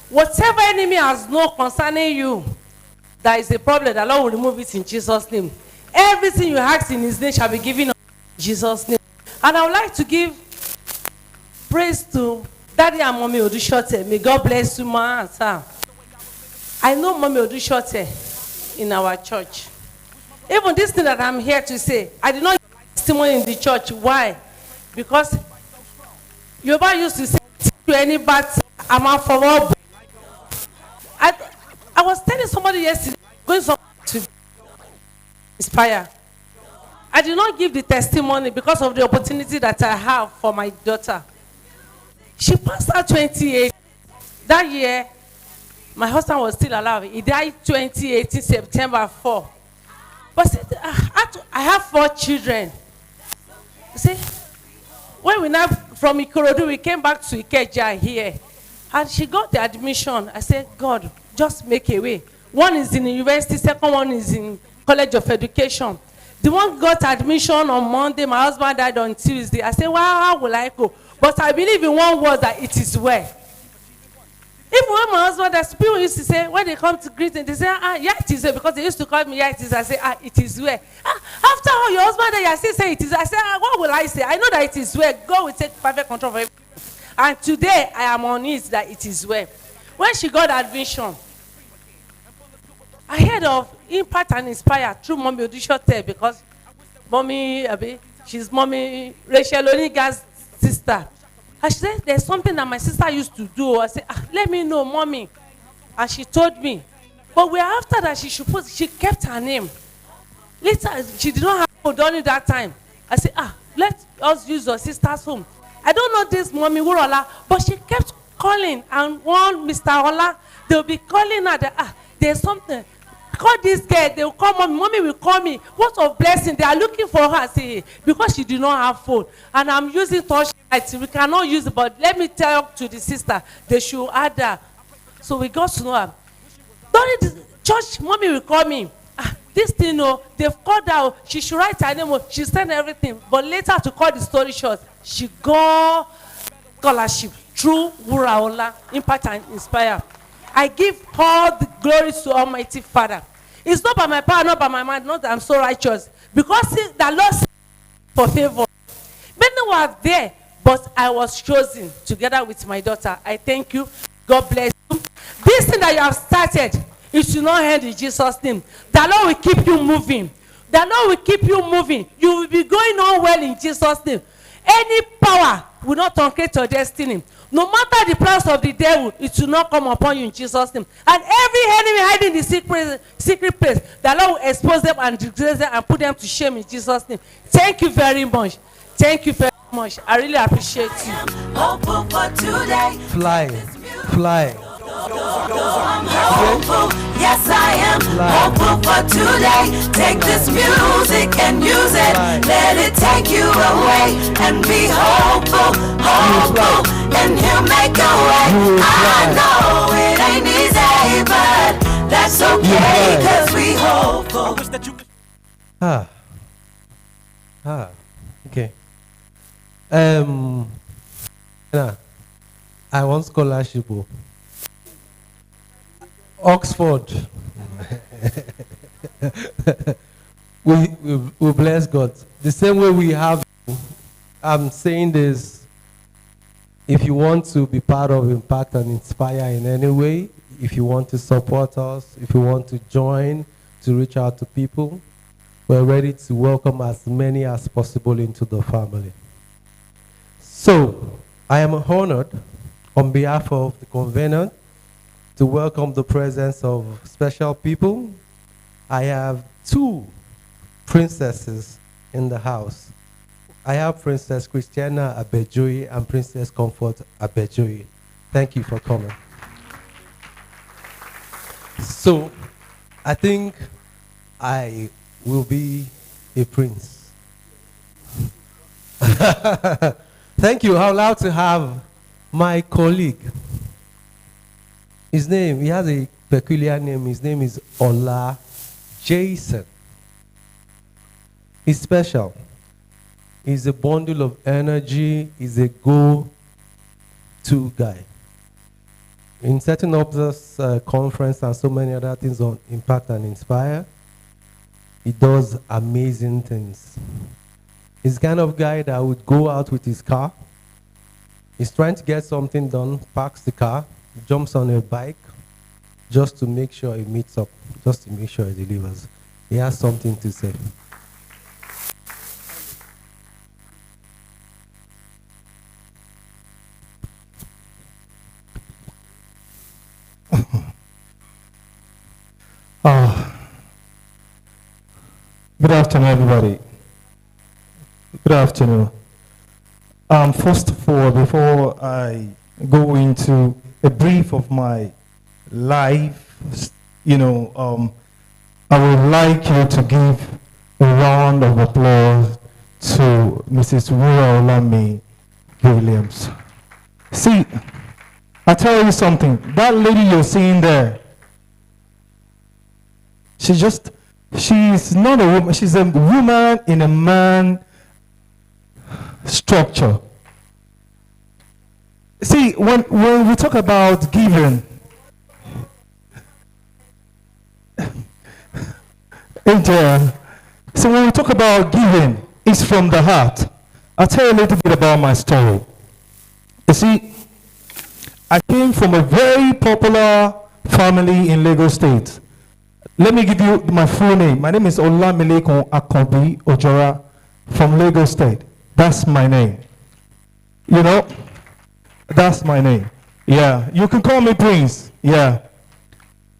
Whatever enemy has known concerning you, that is a problem, the Lord will remove it in Jesus' name. Everything you ask in His name shall be given in Jesus' name. And I would like to give praise to Daddy and Mommy Odushote. May God bless you, ma and sir. I know Mommy Odushote in our church. Even this thing that I'm here to say, I did not give testimony in the church. Why? Because Yoruba used to say to any bad I'm out for all. I was telling somebody yesterday, going to inspire. I did not give the testimony because of the opportunity that I have for my daughter. She passed out 28. That year, my husband was still alive. He died 2018, September 4. But see, I have 4 children. See, when we now from Ikorodu, we came back to Ikeja here. And she got the admission. I said, God, just make a way. One is in the university, second one is in College of Education. The one got admission on Monday, my husband died on Tuesday. I said, well, how will I go? But I believe in one word that it is well. Even when my husband, that people used to say, when they come to greet him, they say, yeah, it is well, because they used to call me, yeah, it is. I say, it is well. After all, your husband, I still say it is. I say, what will I say? I know that it is well. God will take perfect control of everything. And today, I am on it that it is well. When she got admission, I heard of Impact and Inspire through Mommy Odushote, because Mommy, she's Mommy Rachel Oniga's sister. And she said, there's something that my sister used to do. I said, let me know, Mommy. And she told me. But we're after that she kept her name. Later, she did not have home during that time. I said, let us use your sister's home. I don't know this Mommy Wurola, but she kept calling. And one Mr. Ola, they'll be calling her that, there's something. Call this girl, they will call Mommy. Mommy will call me. What of blessing? They are looking for her. See, because she did not have phone. And I'm using torchlight. We cannot use it, but let me tell to the sister, they should add her. So we got to know her. During the church, Mommy will call me. This thing, they've called her. She should write her name. She sent everything. But later, to cut the story short, she got scholarship through Wuraola, Impact and Inspire. I give all the glory to Almighty Father. It's not by my power, not by my mind, not that I'm so righteous. Because the Lord for favor. Many were there, but I was chosen together with my daughter. I thank you. God bless you. This thing that you have started, it should not end in Jesus' name. The Lord will keep you moving. The Lord will keep you moving. You will be going on well in Jesus' name. Any power will not truncate your destiny. No matter the plans of the devil, it will not come upon you in Jesus' name. And every enemy hiding in the secret place, the Lord will expose them and disgrace them and put them to shame in Jesus' name. Thank you very much. Thank you very much. I really appreciate you. Hopeful for today. Fly. I'm hopeful, yes I am hopeful for today. Take this music and use it. Let it take you away and be hopeful, and He'll make a way. I know it ain't easy, but that's okay, cause we hopeful. Okay. I want scholarship. Oxford. we bless God. The same way we have, I'm saying this, if you want to be part of Impact and Inspire in any way, if you want to support us, if you want to join, to reach out to people, we're ready to welcome as many as possible into the family. So, I am honored on behalf of the convener to welcome the presence of special people. I have two princesses in the house. I have Princess Christiana Abejoye and Princess Comfort Abejoye. Thank you for coming. So, I think I will be a prince. Thank you. I'm allowed to have my colleague. His name, he has a peculiar name. His name is Ola Jason. He's special. He's a bundle of energy. He's a go-to guy. In setting up this conference and so many other things on Impact and Inspire, he does amazing things. He's the kind of guy that would go out with his car. He's trying to get something done, parks the car, jumps on a bike, just to make sure he meets up, just to make sure he delivers. He has something to say. Good afternoon, everybody. Good afternoon. First of all, before I go into a brief of my life, I would like you to give a round of applause to Mrs. Wura Olami Williams. See, I tell you something, that lady you're seeing there, she's not a woman, she's a woman in a man structure. See, when we talk about giving, so when we talk about giving, it's from the heart. I'll tell you a little bit about my story. You see, I came from a very popular family in Lagos State. Let me give you my full name. My name is Olamilekun Akanbi Ojora from Lagos State. That's my name. You know, that's my name. Yeah, you can call me Prince. Yeah.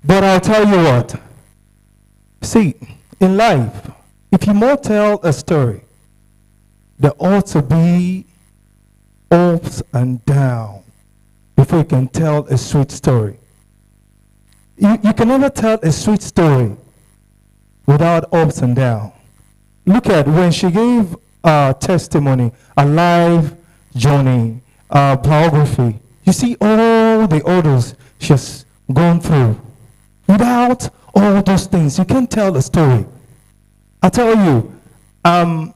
But I'll tell you what. See, in life, if you more tell a story, there ought to be ups and downs before you can tell a sweet story. You can never tell a sweet story without ups and downs. Look at when she gave testimony, a life journey, biography. You see all the orders she's gone through. Without all those things, you can't tell a story. I tell you, I'm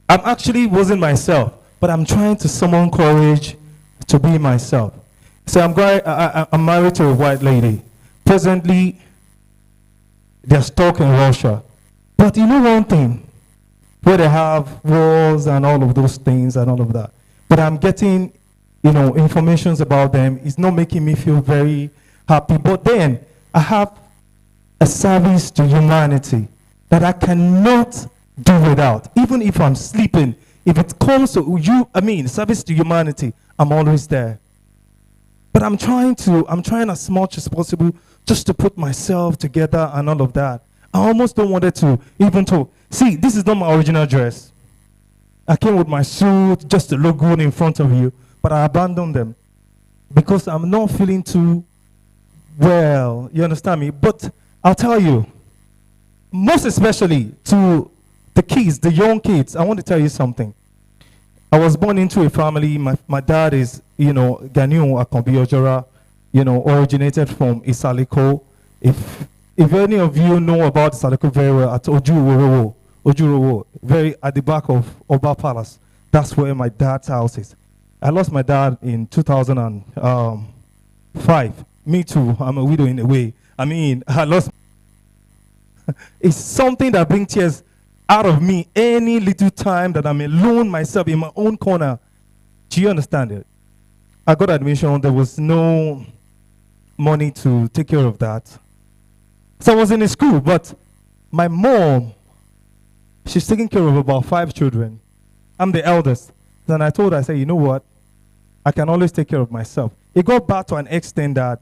actually wasn't myself, but I'm trying to summon courage to be myself. So I'm married to a white lady. Presently, they're stuck in Russia. But you know one thing, where they have wars and all of those things and all of that. But I'm getting, informations about them. It's not making me feel very happy. But then I have a service to humanity that I cannot do without. Even if I'm sleeping, if it comes to service to humanity, I'm always there. But I'm trying as much as possible just to put myself together and all of that. I almost don't want it to even to see, this is not my original dress. I came with my suit just to look good in front of you, but I abandoned them because I'm not feeling too well. You understand me? But I'll tell you, most especially to the kids, the young kids, I want to tell you something. I was born into a family. My dad is, Ganiu Akanbi Ojora, originated from Isaliko. If any of you know about Isaliko very well, at Ojurowo, very at the back of Oba Palace, that's where my dad's house is. I lost my dad in 2005. Me too, I'm a widow in a way. I lost. It's something that brings tears out of me any little time that I'm alone myself in my own corner. Do you understand it? I got admission. There was no money to take care of that. So I was in the school, but my mom, she's taking care of about 5 children. I'm the eldest. Then I told her, I said, you know what? I can always take care of myself. It got back to an extent that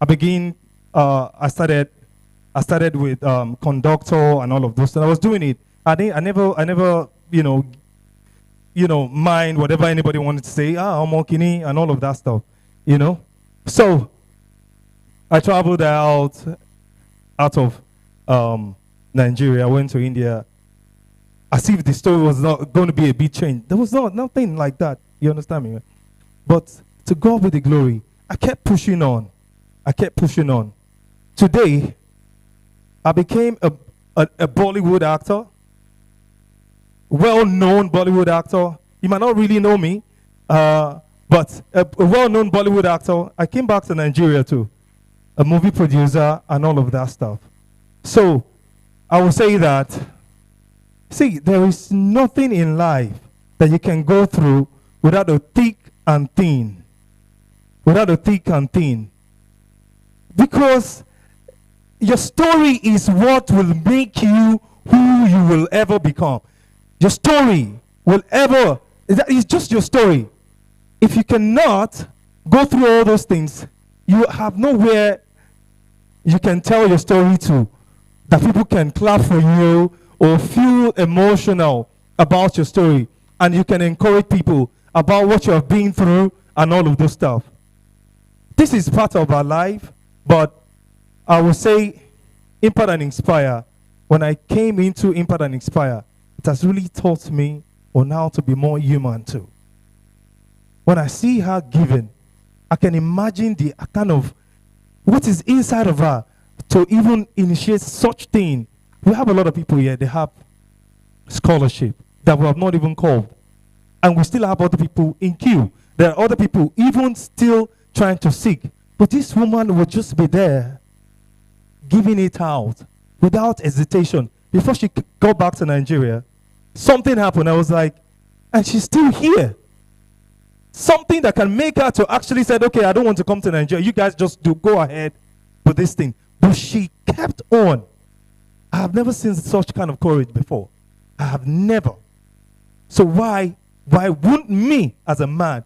I started with conductor and all of those. And I was doing it. I never, mind whatever anybody wanted to say. I'm okay, and all of that stuff, So I traveled out of Nigeria. I went to India. As if the story was not going to be a big change. There was nothing like that. You understand me? But to God be the glory. I kept pushing on. Today, I became a Bollywood actor. Well-known Bollywood actor. You might not really know me, but a well-known Bollywood actor. I came back to Nigeria too. A movie producer and all of that stuff. So, I will say that, see, there is nothing in life that you can go through without a thick and thin. Because your story is what will make you who you will ever become. Your story it's just your story. If you cannot go through all those things, you have nowhere you can tell your story to, that people can clap for you or feel emotional about your story, and you can encourage people about what you have been through and all of those stuff. This is part of our life, but I will say Impact and Inspire, when I came into Impact and Inspire, it has really taught me on how to be more human too. When I see her giving, I can imagine the kind of what is inside of her to even initiate such thing. We have a lot of people here, they have scholarship that we have not even called. And we still have other people in queue. There are other people even still trying to seek. But this woman would just be there, giving it out without hesitation. Before she got back to Nigeria, something happened. I was like, and she's still here. Something that can make her to actually say, okay, I don't want to come to Nigeria. You guys just go ahead with this thing. But she kept on. I have never seen such kind of courage before. I have never. So why wouldn't me as a man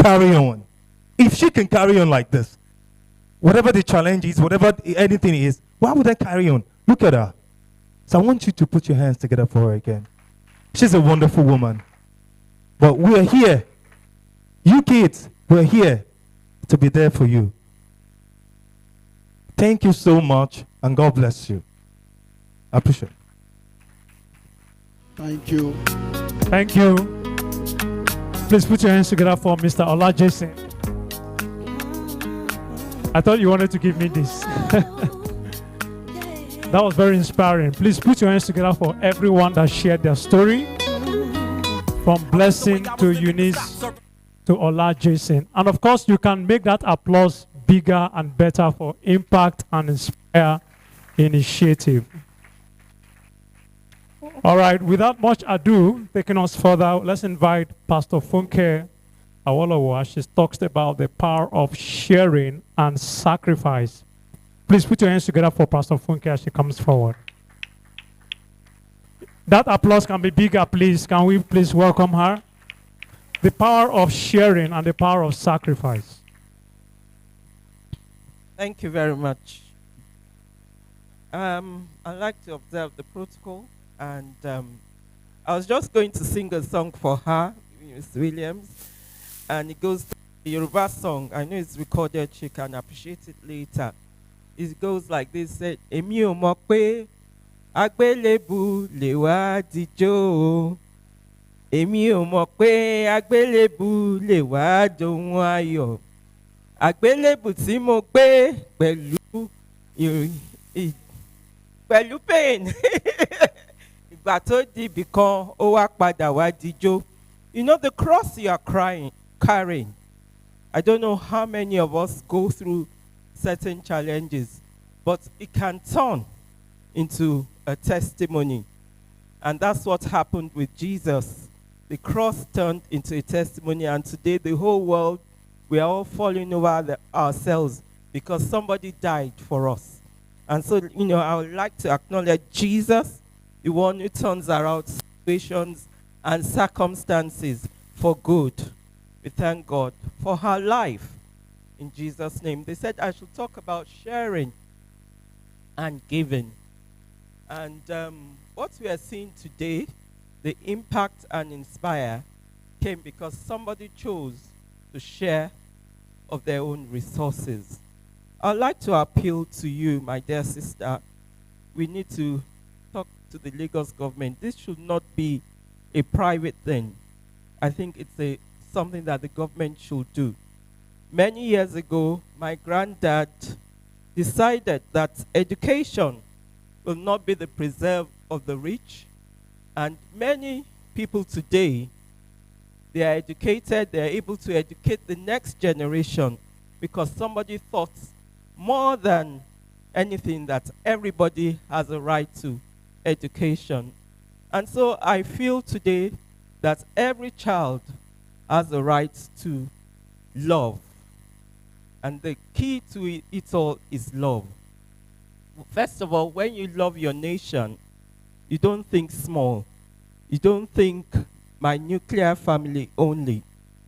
carry on? If she can carry on like this, whatever the challenge is, whatever anything is, why would I carry on? Look at her. So I want you to put your hands together for her again. She's a wonderful woman. But we're here. You kids, we're here to be there for you. Thank you so much, and God bless you. I appreciate it. Thank you. Thank you. Please put your hands together for Mr. Ola Jason. I thought you wanted to give me this. That was very inspiring. Please put your hands together for everyone that shared their story. From Blessing to Eunice to Ola Jason. And of course, you can make that applause bigger and better for Impact and Inspire Initiative. All right, without much ado, taking us further, let's invite Pastor Funke Awolowo as she talks about the power of sharing and sacrifice. Please put your hands together for Pastor Funke as she comes forward. That applause can be bigger, please. Can we please welcome her? The power of sharing and the power of sacrifice. Thank you very much. I'd like to observe the protocol, and I was just going to sing a song for her, Ms. Williams, and it goes to the Yoruba song. I know it's recorded, she can appreciate it later. It goes like this: Èmi ò mọ̀ pé àgbélébù lè wá dijó. Èmi ò mọ̀ pé àgbélébù lè wá dohun ayọ̀. Àgbélébù tí mo gbé pẹ̀lú pain. Ìgbà tó di ibìkan ó wá padà wá dijó. You know, the cross you are carrying. I don't know how many of us go through certain challenges, but it can turn into a testimony. And that's what happened with Jesus. The cross turned into a testimony, and today the whole world, we are all falling over ourselves because somebody died for us. And so, I would like to acknowledge Jesus, the one who turns around situations and circumstances for good. We thank God for her life. In Jesus' name. They said I should talk about sharing and giving. And what we are seeing today, the impact and inspire, came because somebody chose to share of their own resources. I'd like to appeal to you, my dear sister. We need to talk to the Lagos government. This should not be a private thing. I think it's something that the government should do. Many years ago, my granddad decided that education will not be the preserve of the rich. And many people today, they are educated, they are able to educate the next generation because somebody thought more than anything that everybody has a right to education. And so I feel today that every child has a right to love. And the key to it all is love. First of all, when you love your nation, you don't think small. You don't think my nuclear family only.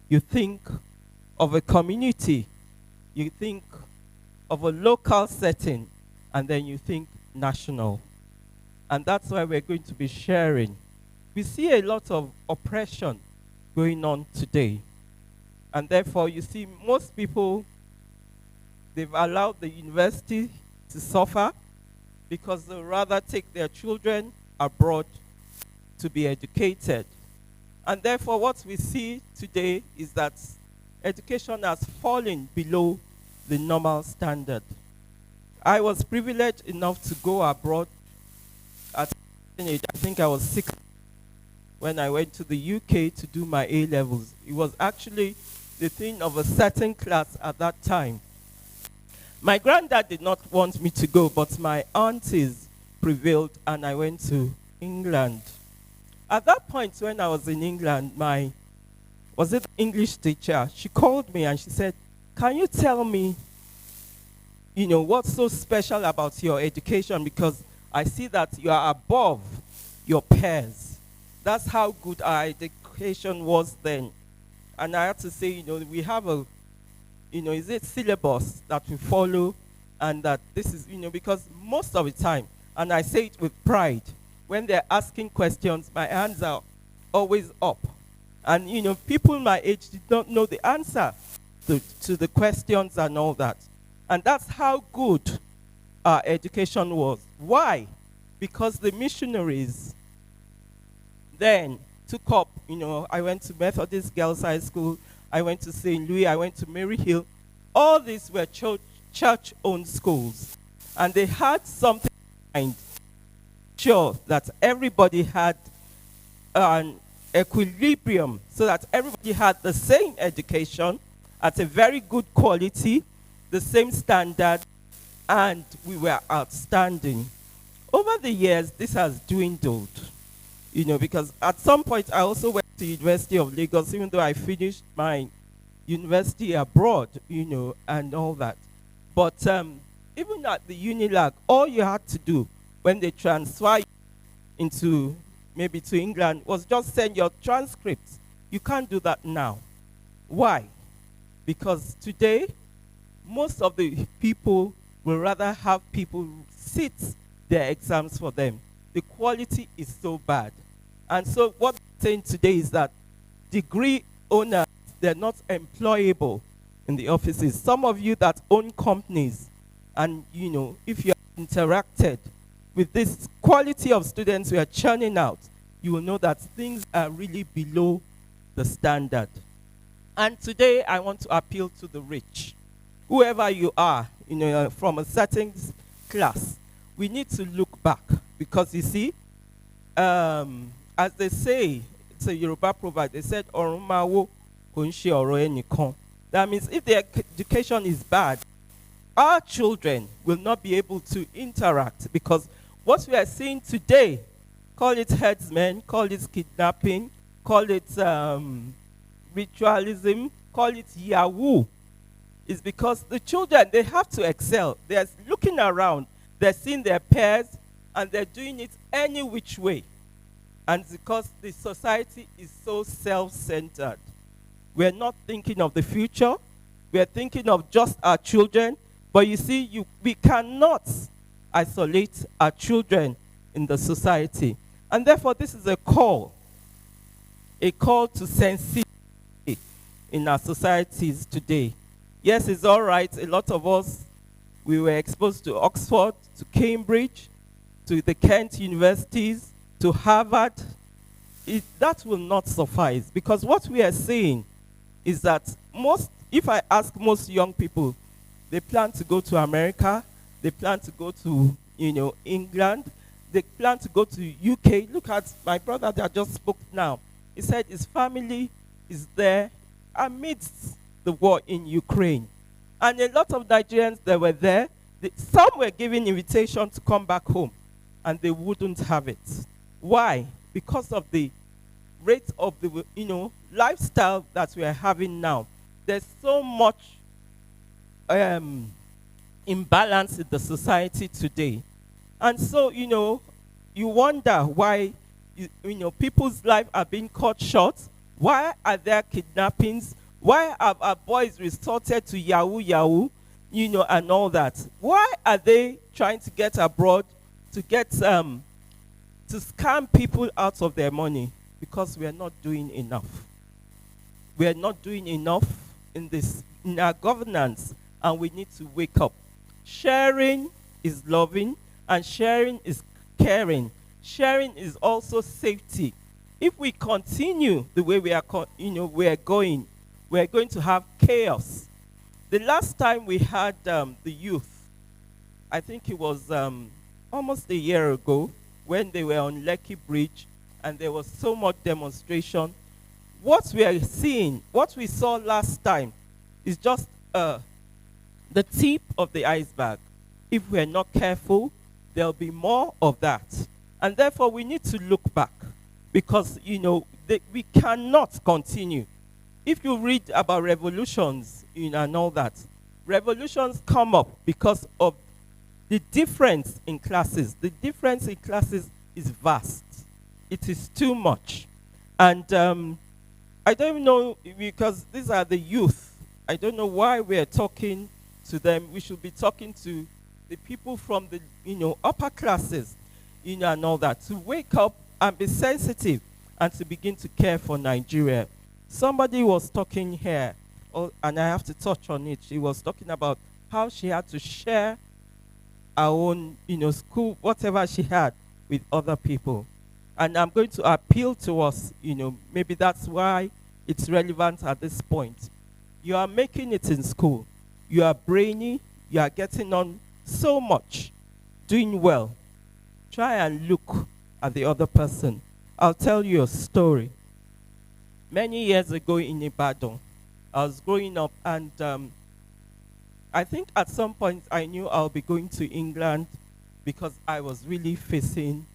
You think of a community. You think of a local setting. And then you think national. And that's why we're going to be sharing. We see a lot of oppression going on today. And therefore, you see most people, they've allowed the university to suffer because they rather take their children abroad to be educated. And therefore, what we see today is that education has fallen below the normal standard. I was privileged enough to go abroad at an age, I think I was 6 when I went to the UK to do my A-levels. It was actually the thing of a certain class at that time. My granddad did not want me to go, but my aunties prevailed and I went to England. At that point when I was in England, was it English teacher? She called me and she said, can you tell me, what's so special about your education? Because I see that you are above your peers. That's how good our education was then. And I have to say, we have is it syllabus that we follow, and that this is, because most of the time, and I say it with pride, when they're asking questions, my hands are always up. And, people my age did not know the answer to the questions and all that. And that's how good our education was. Why? Because the missionaries then took up, I went to Methodist Girls High School, I went to St. Louis, I went to Mary Hill. All these were church-owned schools. And they had something in mind, sure that everybody had an equilibrium, so that everybody had the same education at a very good quality, the same standard, and we were outstanding. Over the years, this has dwindled, because at some point I also went to University of Lagos, even though I finished my university abroad, and all that. But even at the Unilag, all you had to do when they transfer you into maybe to England was just send your transcripts. You can't do that now. Why? Because today, most of the people will rather have people sit their exams for them. The quality is so bad. And so what I'm saying today is that degree owners, they're not employable in the offices. Some of you that own companies, and if you have interacted with this quality of students we are churning out, you will know that things are really below the standard. And today I want to appeal to the rich. Whoever you are, from a certain class, we need to look back, because you see, as they say, it's a Yoruba proverb, they said, "Ọ̀run máa wó, kò ń ṣe ọ̀rọ̀ ẹnìkan." That means if the education is bad, our children will not be able to interact, because what we are seeing today, call it herdsmen, call it kidnapping, call it ritualism, call it Yahoo. is because the children, they have to excel. They're looking around, they're seeing their peers, and they're doing it any which way. And because the society is so self-centered, we're not thinking of the future. We're thinking of just our children. But you see, we cannot isolate our children in the society. And therefore, this is a call to sensitivity in our societies today. Yes, it's all right. A lot of us, we were exposed to Oxford, to Cambridge, to the Kent universities, to Harvard. That will not suffice, because what we are saying is that if I ask most young people, they plan to go to America, they plan to go to England, they plan to go to UK. Look at my brother that just spoke now. He said his family is there amidst the war in Ukraine. And a lot of Nigerians that were there, some were given invitation to come back home, and they wouldn't have it. Why? Because of the rate of the lifestyle that we are having now. There's so much imbalance in the society today. And so, you wonder why people's lives are being cut short. Why are there kidnappings? Why are our boys resorted to Yahoo, and all that? Why are they trying to get abroad to get to scam people out of their money? Because we are not doing enough. We are not doing enough in our governance, and we need to wake up. Sharing is loving, and sharing is caring. Sharing is also safety. If we continue the way we are going, we are going to have chaos. The last time we had the youth, I think it was almost a year ago, when they were on Lekki Bridge, and there was so much demonstration. What we are seeing, what we saw last time, is just the tip of the iceberg. If we're not careful, there'll be more of that. And therefore, we need to look back, because, we cannot continue. If you read about revolutions, and all that, revolutions come up because of the difference in classes. The difference in classes is vast. It is too much. And I don't know, because these are the youth. I don't know why we're talking to them. We should be talking to the people from the upper classes, and all that, to wake up and be sensitive and to begin to care for Nigeria. Somebody was talking here, and I have to touch on it. She was talking about how she had to share her own, school, whatever she had, with other people. And I'm going to appeal to us, maybe that's why it's relevant at this point. You are making it in school. You are brainy. You are getting on so much, doing well. Try and look at the other person. I'll tell you a story. Many years ago in Ibadan, I was growing up, and I think at some point I knew I'll be going to England, because I was really facing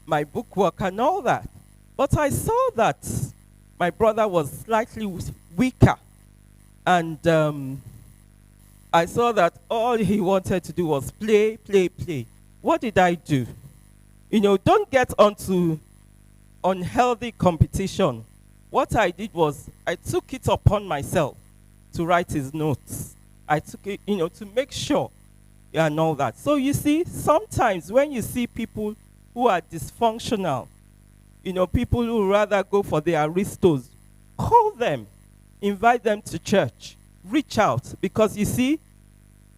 my book work and all that. But I saw that my brother was slightly weaker, and I saw that all he wanted to do was play, play, play. What did I do? Don't get onto unhealthy competition. What I did was I took it upon myself to write his notes. I took it, to make sure and all that. So you see, sometimes when you see people who are dysfunctional, people who rather go for their aristos, call them, invite them to church, reach out, because you see,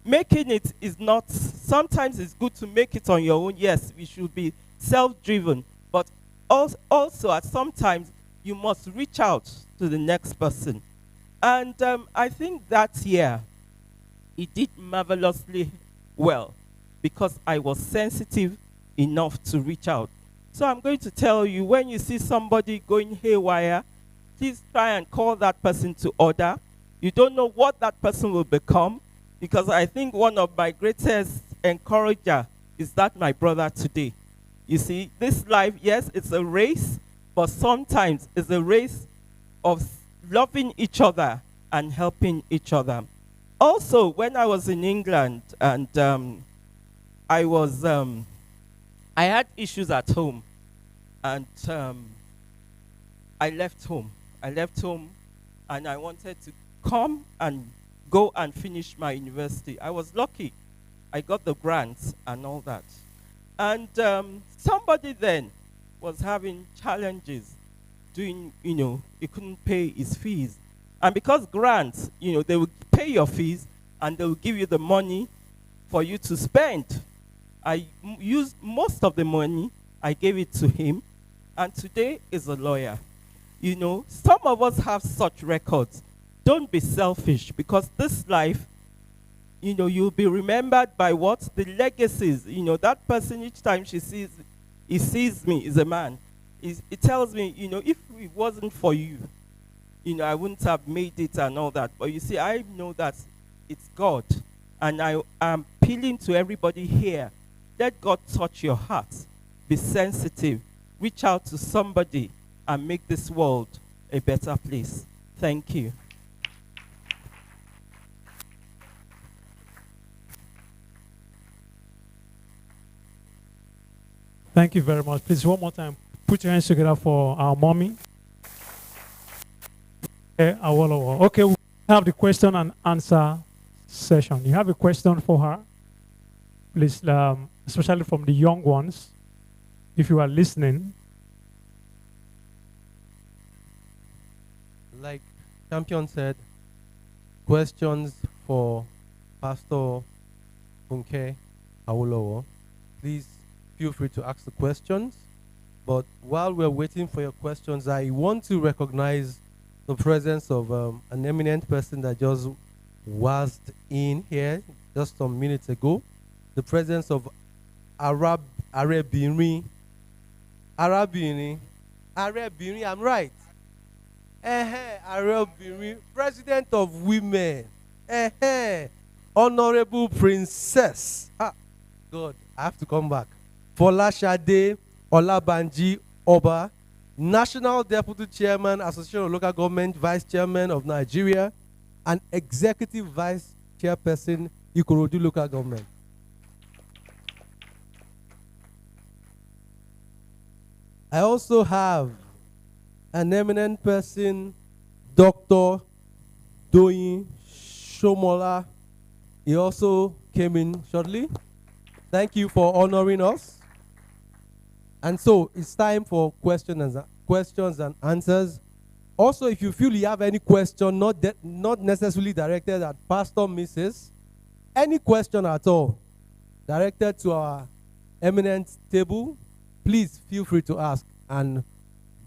making it is not, sometimes it's good to make it on your own. Yes, we should be self-driven, but also at sometimes you must reach out to the next person. And I think that year, he did marvelously well, because I was sensitive enough to reach out. So I'm going to tell you, when you see somebody going haywire, please try and call that person to order. You don't know what that person will become, because I think one of my greatest encourager is that my brother today. You see, this life, yes, it's a race, but sometimes it's a race of loving each other and helping each other. Also, when I was in England and I was, I had issues at home, and I left home. I left home, and I wanted to come and go and finish my university. I was lucky. I got the grants and all that. And somebody then was having challenges doing, he couldn't pay his fees. And because grants, they will pay your fees and they will give you the money for you to spend. I used most of the money, I gave it to him, and today is a lawyer. Some of us have such records. Don't be selfish, because this life, you'll be remembered by what? The legacies. That person, each time he sees me, is a man. It tells me, if it wasn't for you, I wouldn't have made it and all that. But you see, I know that it's God. And I am appealing to everybody here. Let God touch your heart. Be sensitive. Reach out to somebody and make this world a better place. Thank you. Thank you very much. Please, one more time, put your hands together for our mommy. Okay, we have the question and answer session. You have a question for her? Please, especially from the young ones, if you are listening. Like Champion said, questions for Pastor Funke Awolowo. Please feel free to ask the questions. But while we're waiting for your questions, I want to recognize the presence of an eminent person that just was in here just some minutes ago. The presence of Arebinri, I'm right. Arebinri, President of Women. Honorable Princess. God, I have to come back. Folashade Olabanji Oba, National Deputy Chairman, Association of Local Government, Vice Chairman of Nigeria, and Executive Vice Chairperson, Ikorodu Local Government. I also have an eminent person, Dr. Doyin Shomola. He also came in shortly. Thank you for honoring us. And so it's time for questions and answers. Also, if you feel you have any question, not necessarily directed at Pastor Mrs., any question at all directed to our eminent table, please feel free to ask, and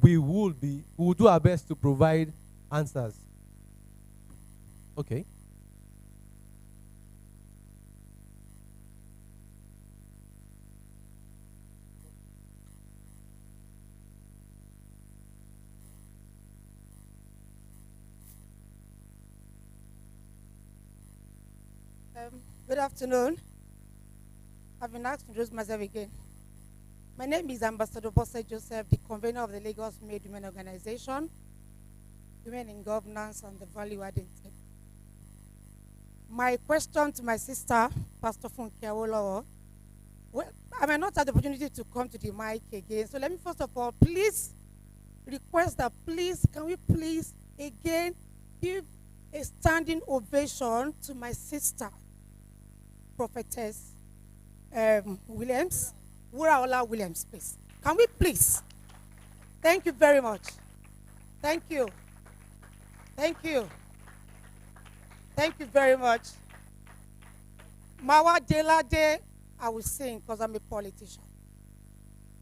we will do our best to provide answers. Okay. Good afternoon. I've been asked to introduce myself again. My name is Ambassador Bosse Joseph, the convener of the Lagos Made Women Organization, Women in Governance and the Value Added. My question to my sister, Pastor Funke Awolowo, well, I may not have the opportunity to come to the mic again, so let me first of all please request that can we please again give a standing ovation to my sister, Prophetess Williams, Wuraola Williams, please. Can we please? Thank you very much. Thank you. Thank you. Thank you very much. Mawa Delade, I will sing because I'm a politician.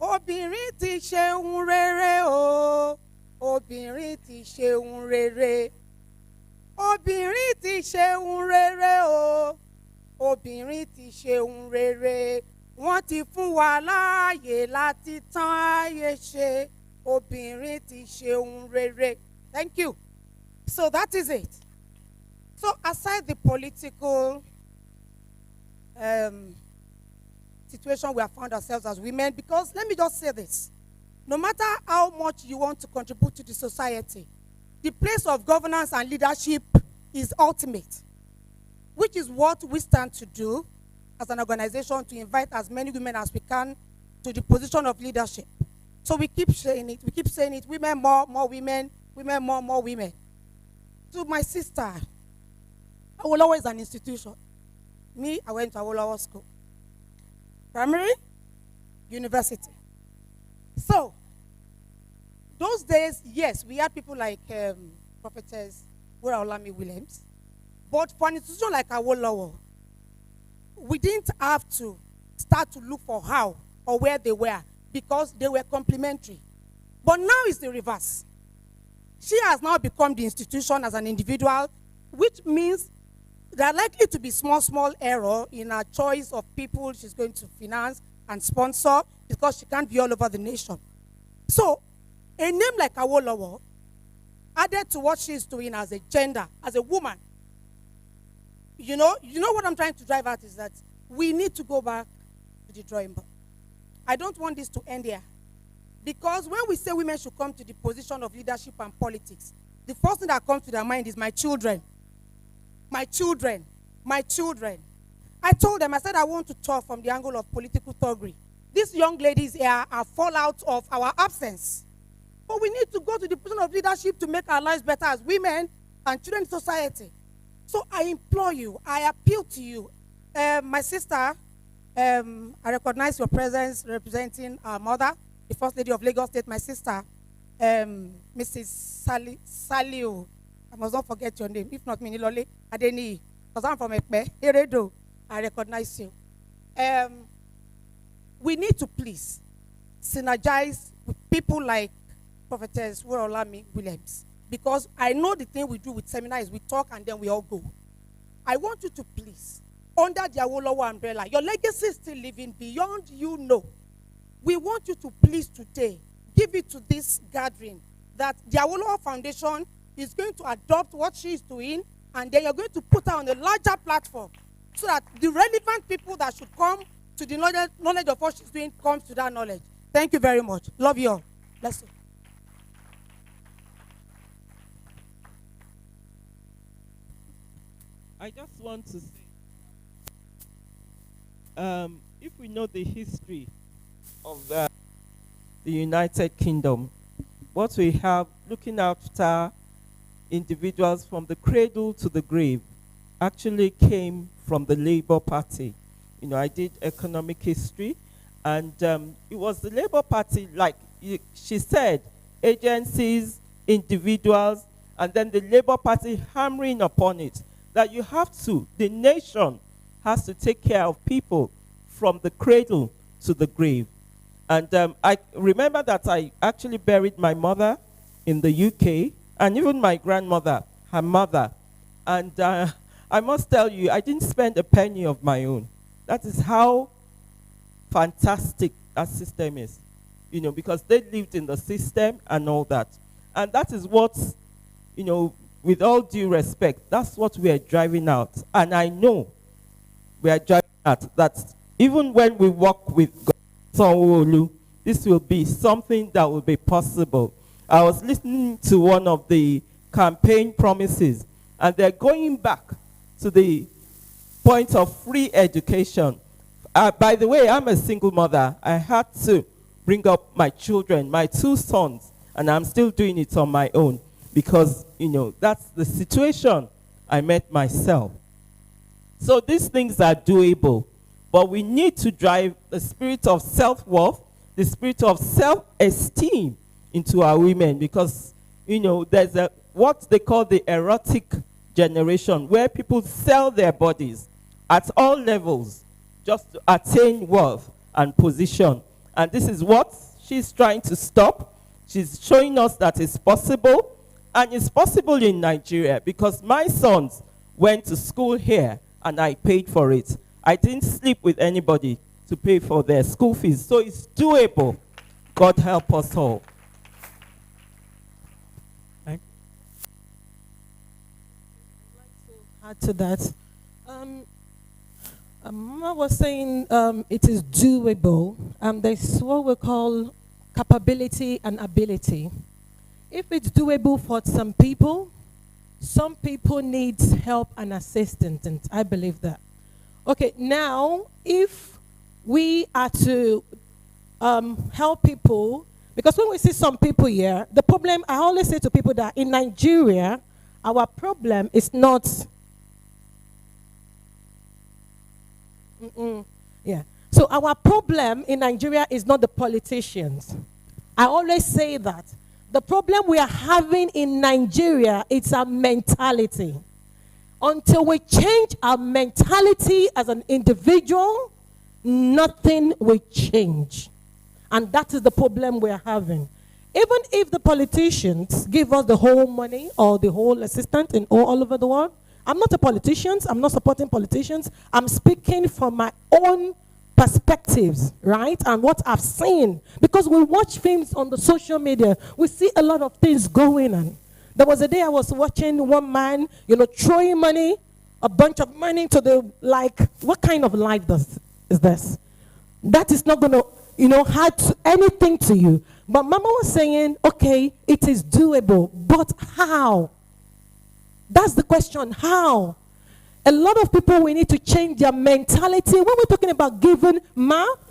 Obìnrin ti ṣeun rere o, obìnrin ti ṣeun rere. Obìnrin ti ṣeun rere o, obìnrin ti ṣeun rere. Wọ́n ti fún wa láàyè láti tán ayé ṣe. Obìnrin ti ṣeun rere. Thank you. So that is it. So aside the political situation we have found ourselves as women, because let me just say this. No matter how much you want to contribute to the society, the place of governance and leadership is ultimate. which is what we stand to do as an organization, to invite as many women as we can to the position of leadership. So we keep saying it, women more, more women, women more, more women. To my sister, Awolowo is an institution. Me, I went to Awolowo School. Primary, university. So, those days, yes, we had people like Prophetess Wuraolami Williams. But for an institution like Awolowo, we didn't have to start to look for how or where they were, because they were complementary. But now it's the reverse. She has now become the institution as an individual, which means there are likely to be small error in her choice of people she's going to finance and sponsor, because she can't be all over the nation. So, a name like Awolowo, added to what she's doing as a gender, as a woman, you know what I'm trying to drive at is that we need to go back to the drawing board. I don't want this to end here. Because when we say women should come to the position of leadership and politics, the first thing that comes to their mind is my children. My children. My children. I told them, I said I want to talk from the angle of political thuggery. These young ladies here are fallout of our absence. But we need to go to the position of leadership to make our lives better as women and children in society. So I implore you, I appeal to you. My sister, I recognize your presence representing our mother, the First Lady of Lagos State, my sister, Mrs. Saliu. I must not forget your name. If not, Minilole Adeni, because I'm from Ekpe, Heredo. I recognize you. We need to please synergize with people like Prophetess Wuraolami Williams, because I know the thing we do with seminars is we talk and then we all go. I want you to please, under the Awolowo umbrella, your legacy is still living beyond you know. We want you to please today give it to this gathering that the Awolowo Foundation is going to adopt what she is doing, and then you're going to put her on a larger platform so that the relevant people that should come to the knowledge of what she's doing comes to that knowledge. Thank you very much. Love you all. Bless you. I just want to say, if we know the history of the United Kingdom, what we have looking after individuals from the cradle to the grave actually came from the Labour Party. You know, I did economic history, and it was the Labour Party, like she said, agencies, individuals, and then the Labour Party hammering upon it that you have to, the nation has to take care of people from the cradle to the grave. And I remember that I actually buried my mother in the UK, and even my grandmother, her mother. And I must tell you, I didn't spend a penny of my own. That is how fantastic that system is, you know, because they lived in the system and all that. And that is what, you know, with all due respect, that's what we are driving out. And I know we are driving at that even when we work with God, Sanwo-Olu, this will be something that will be possible. I was listening to one of the campaign promises, and they're going back to the point of free education. By the way, I'm a single mother. I had to bring up my children, my 2 sons, and I'm still doing it on my own because, you know, that's the situation I met myself. So these things are doable, but we need to drive the spirit of self-worth, the spirit of self-esteem into our women, because, you know, there's what they call the erotic generation, where people sell their bodies at all levels just to attain wealth and position. And this is what she's trying to stop. She's showing us that it's possible, and it's possible in Nigeria, because my sons went to school here and I paid for it. I didn't sleep with anybody to pay for their school fees. So it's doable. God help us all. Add to that. Mama was saying it is doable. There's what we call capability and ability. If it's doable for some people some people need help and assistance, and I believe that. Okay, now if we are to help people, because when we see some people here, the problem, I always say to people that in Nigeria, our problem is not, yeah. So our problem in Nigeria is not the politicians. I always say that. The problem we are having in Nigeria is our mentality. Until we change our mentality as an individual, nothing will change. And that is the problem we are having. Even if the politicians give us the whole money or the whole assistance in all over the world, I'm not a politician, I'm not supporting politicians, I'm speaking from my own perspectives, right? And what I've seen. Because we watch films on the social media, we see a lot of things going on. There was a day I was watching one man, throwing money, a bunch of money to the, like, what kind of life is this? That is not going to, add anything to you. But Mama was saying, okay, it is doable, but how? That's the question, how? A lot of people, we need to change their mentality. When we're talking about giving,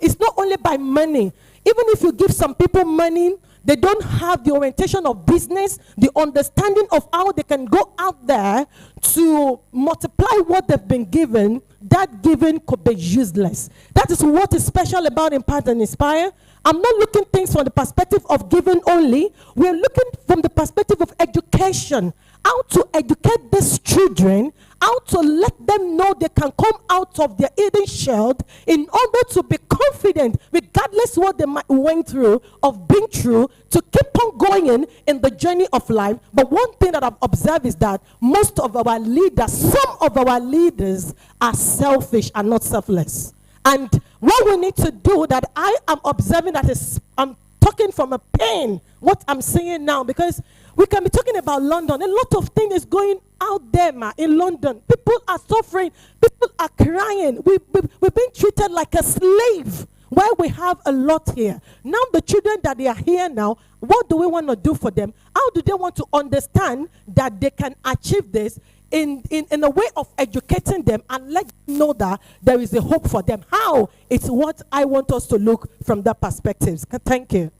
it's not only by money. Even if you give some people money, they don't have the orientation of business, the understanding of how they can go out there to multiply what they've been given. That giving could be useless. That is what is special about Impact and Inspire. I'm not looking things from the perspective of giving only. We're looking from the perspective of education. How to educate these children, how to let them know they can come out of their hidden shell in order to be confident, regardless what they might went through, of being true, to keep on going in the journey of life. But one thing that I've observed is that most of our leaders, some of our leaders are selfish and not selfless. And what we need to do, that I am observing, that is, I'm talking from a pain, what I'm saying now, because we can be talking about London. A lot of things is going out there, in London. People are suffering. People are crying. We've been treated like a slave, where we have a lot here. Now the children that they are here now, what do we want to do for them? How do they want to understand that they can achieve this in a way of educating them and let them know that there is a hope for them? How? It's what I want us to look from that perspective. Thank you.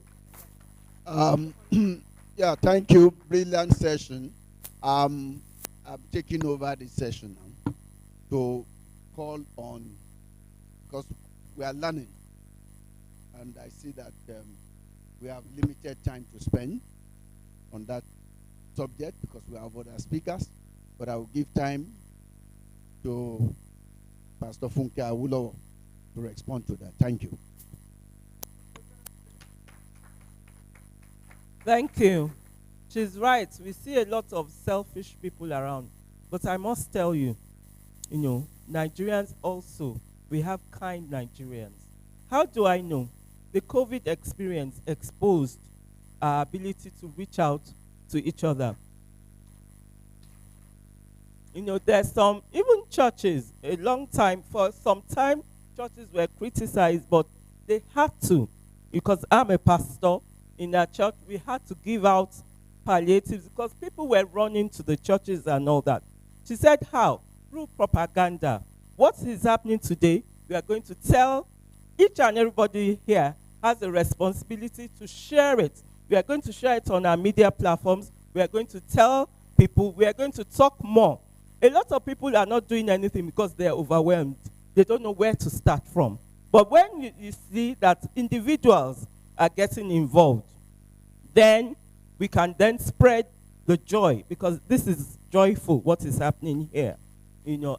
Yeah, thank you. Brilliant session. I'm taking over the session now to call on, because we are learning, and I see that we have limited time to spend on that subject because we have other speakers, but I will give time to Pastor Funke Awolowo to respond to that. Thank you. Thank you. She's right. We see a lot of selfish people around. But I must tell you, Nigerians also, we have kind Nigerians. How do I know? The COVID experience exposed our ability to reach out to each other. There's some, even churches, a long time, for some time, churches were criticized, but they had to, because I'm a pastor. In our church, we had to give out palliatives because people were running to the churches and all that. She said, how? Through propaganda. What is happening today, we are going to tell each and everybody here has a responsibility to share it. We are going to share it on our media platforms. We are going to tell people. We are going to talk more. A lot of people are not doing anything because they are overwhelmed. They don't know where to start from. But when you see that individuals are getting involved, then we can then spread the joy, because this is joyful what is happening here.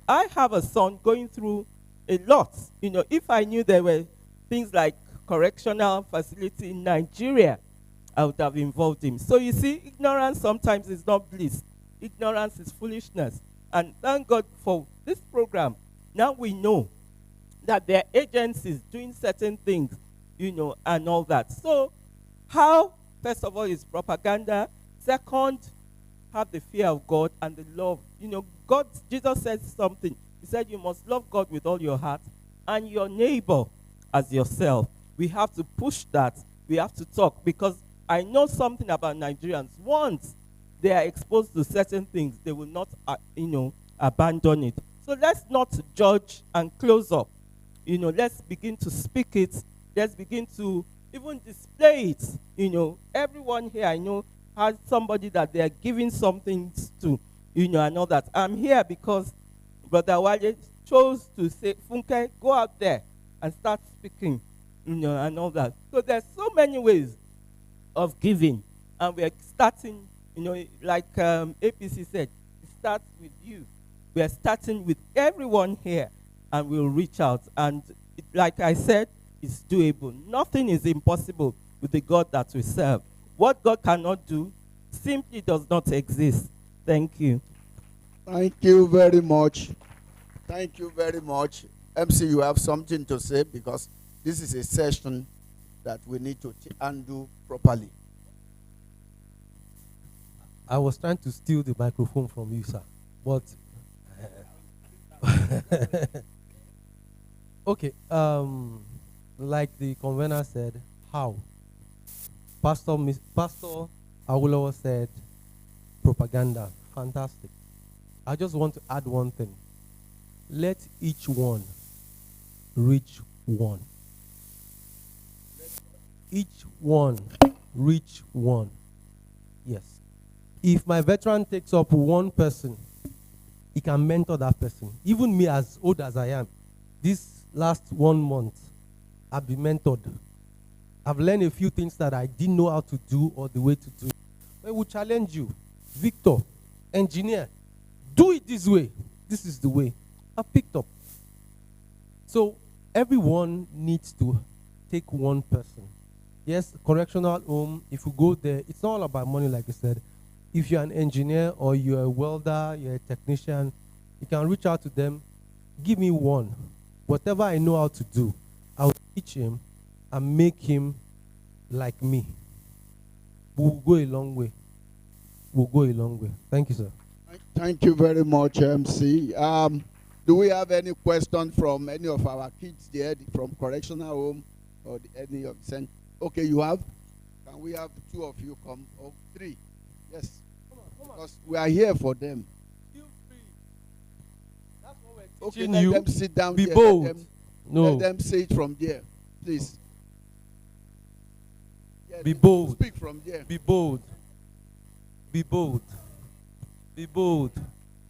I have a son going through a lot. If I knew there were things like correctional facility in Nigeria, I would have involved him. So you see, ignorance sometimes is not bliss. Ignorance is foolishness. And thank God for this program. Now we know that there are agencies doing certain things, and all that. So how, first of all, is propaganda. Second, have the fear of God and the love. Jesus said something. He said you must love God with all your heart and your neighbor as yourself. We have to push that. We have to talk, because I know something about Nigerians. Once they are exposed to certain things, they will not, abandon it. So let's not judge and close up. Let's begin to speak it. Let's begin to even display it. Everyone here I know has somebody that they are giving something to, and all that. I'm here because Brother Wale chose to say, Funke, go out there and start speaking, and all that. So there's so many ways of giving, and we're starting, like APC said, it starts with you. We are starting with everyone here, and we'll reach out. And like I said, it's doable. Nothing is impossible with the God that we serve. What God cannot do simply does not exist. Thank you. Thank you very much. Thank you very much. MC, you have something to say because this is a session that we need to undo properly. I was trying to steal the microphone from you, sir. But okay, like the convener said, how? Pastor Awolowo said, propaganda, fantastic. I just want to add one thing. Let each one reach one. Each one reach one. Yes. If my veteran takes up one person, he can mentor that person. Even me, as old as I am, this last 1 month, I've been mentored. I've learned a few things that I didn't know how to do or the way to do it. I will challenge you. Victor, engineer, do it this way. This is the way. I picked up. So everyone needs to take one person. Yes, correctional home, if you go there, it's not all about money, like I said. If you're an engineer or you're a welder, you're a technician, you can reach out to them. Give me one. Whatever I know how to do, I'll teach him and make him like me. We'll go a long way. We'll go a long way. Thank you, sir. Thank you very much, MC. Do we have any question from any of our kids there from correctional home or any of the? Okay, you have? Can we have 2 of you come? Or 3? Yes. Come on. Because we are here for them. Feel free. That's what we're Okay, teaching let you. them sit down Be there. bold. Let them say it from there, please. Yes, Be bold. Speak from there. Be bold. Be bold. Be bold.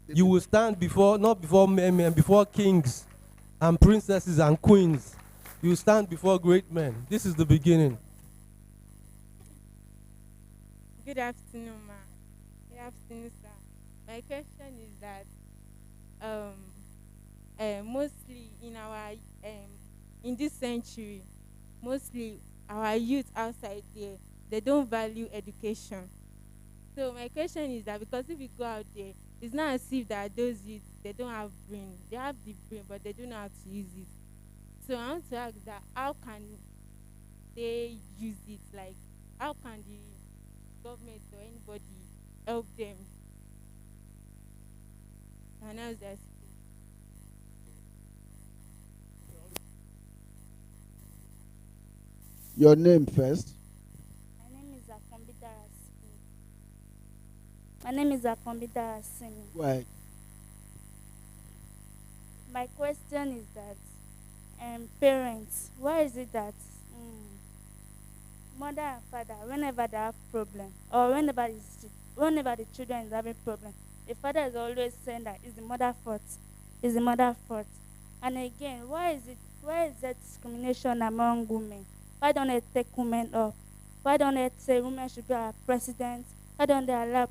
You will stand before, not before men, before kings and princesses and queens. You will stand before great men. This is the beginning. Good afternoon, ma. Good afternoon, sir. My question is that mostly in this century, mostly our youth outside there, they don't value education. So my question is that because if you go out there, it's not as if that those youth, they don't have brain. They have the brain, but they don't know how to use it. So I want to ask that how can they use it? Like, how can the government or anybody help them? And how's that? Your name first. My name is Akombida Asimi. My name is Akombida Asimi. Right. My question is that parents, why is it that mother and father, whenever they have problem, or whenever the children is having problem, the father is always saying that it's the mother's fault. It's the mother's fault. And again, why is there discrimination among women? Why don't they take women up? Why don't they say women should be our president? Why don't they allow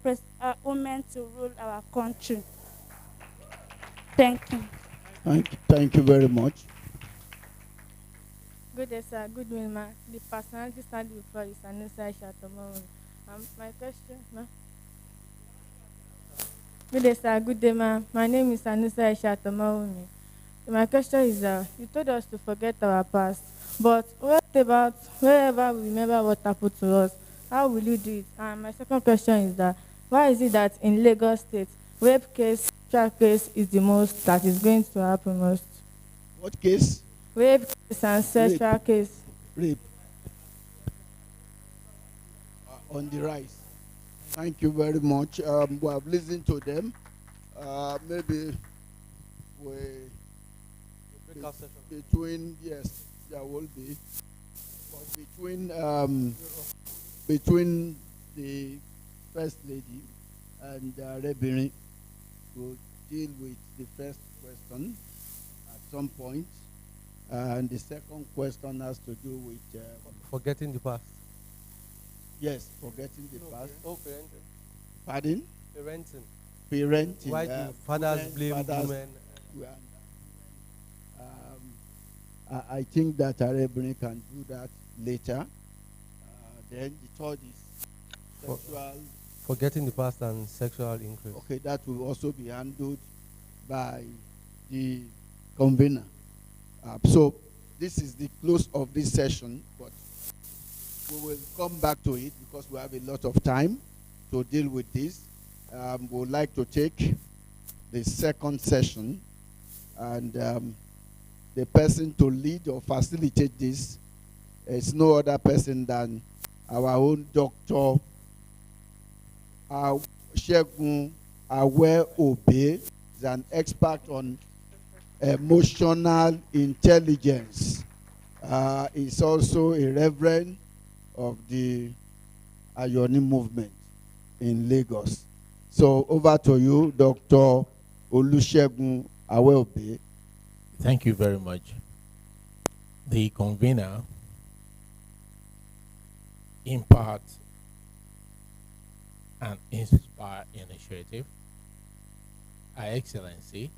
women to rule our country? Thank you. Thank you very much. Good day, sir. Good day, ma. The personality standing before is Anusa Shatomo. My question, ma. Good day, sir. Good day, ma. My name is Anusa Shatomo. My question is, you told us to forget our past, but what about wherever we remember what happened to us? How will you do it? And my second question is that why is it that in Lagos State, rape case, child case is the most that is going to happen most? What case? Rape case and sexual case. Rape. On the rise. Thank you very much. We have listened to them. Maybe we between, yes, there will be, but between the First Lady and Rebini, we'll deal with the first question at some point, and the second question has to do with Forgetting the past. yes, forgetting the past. Oh, parenting. Pardon? Parenting. Parenting. Why do fathers blame fathers- women? I think that Arebini can do that later. Then the third is sexual. Forgetting the past and sexual increase. Okay, that will also be handled by the convener. So this is the close of this session, but we will come back to it because we have a lot of time to deal with this. We would like to take the second session, and the person to lead or facilitate this is no other person than our own Dr. Shegun Awe Obe. Is an expert on emotional intelligence. He's also a reverend of the Ayoni movement in Lagos. So over to you, Dr. Olusegun Awe Obe. Thank you very much. The convener, Impact and Inspire Initiative, Her Excellency,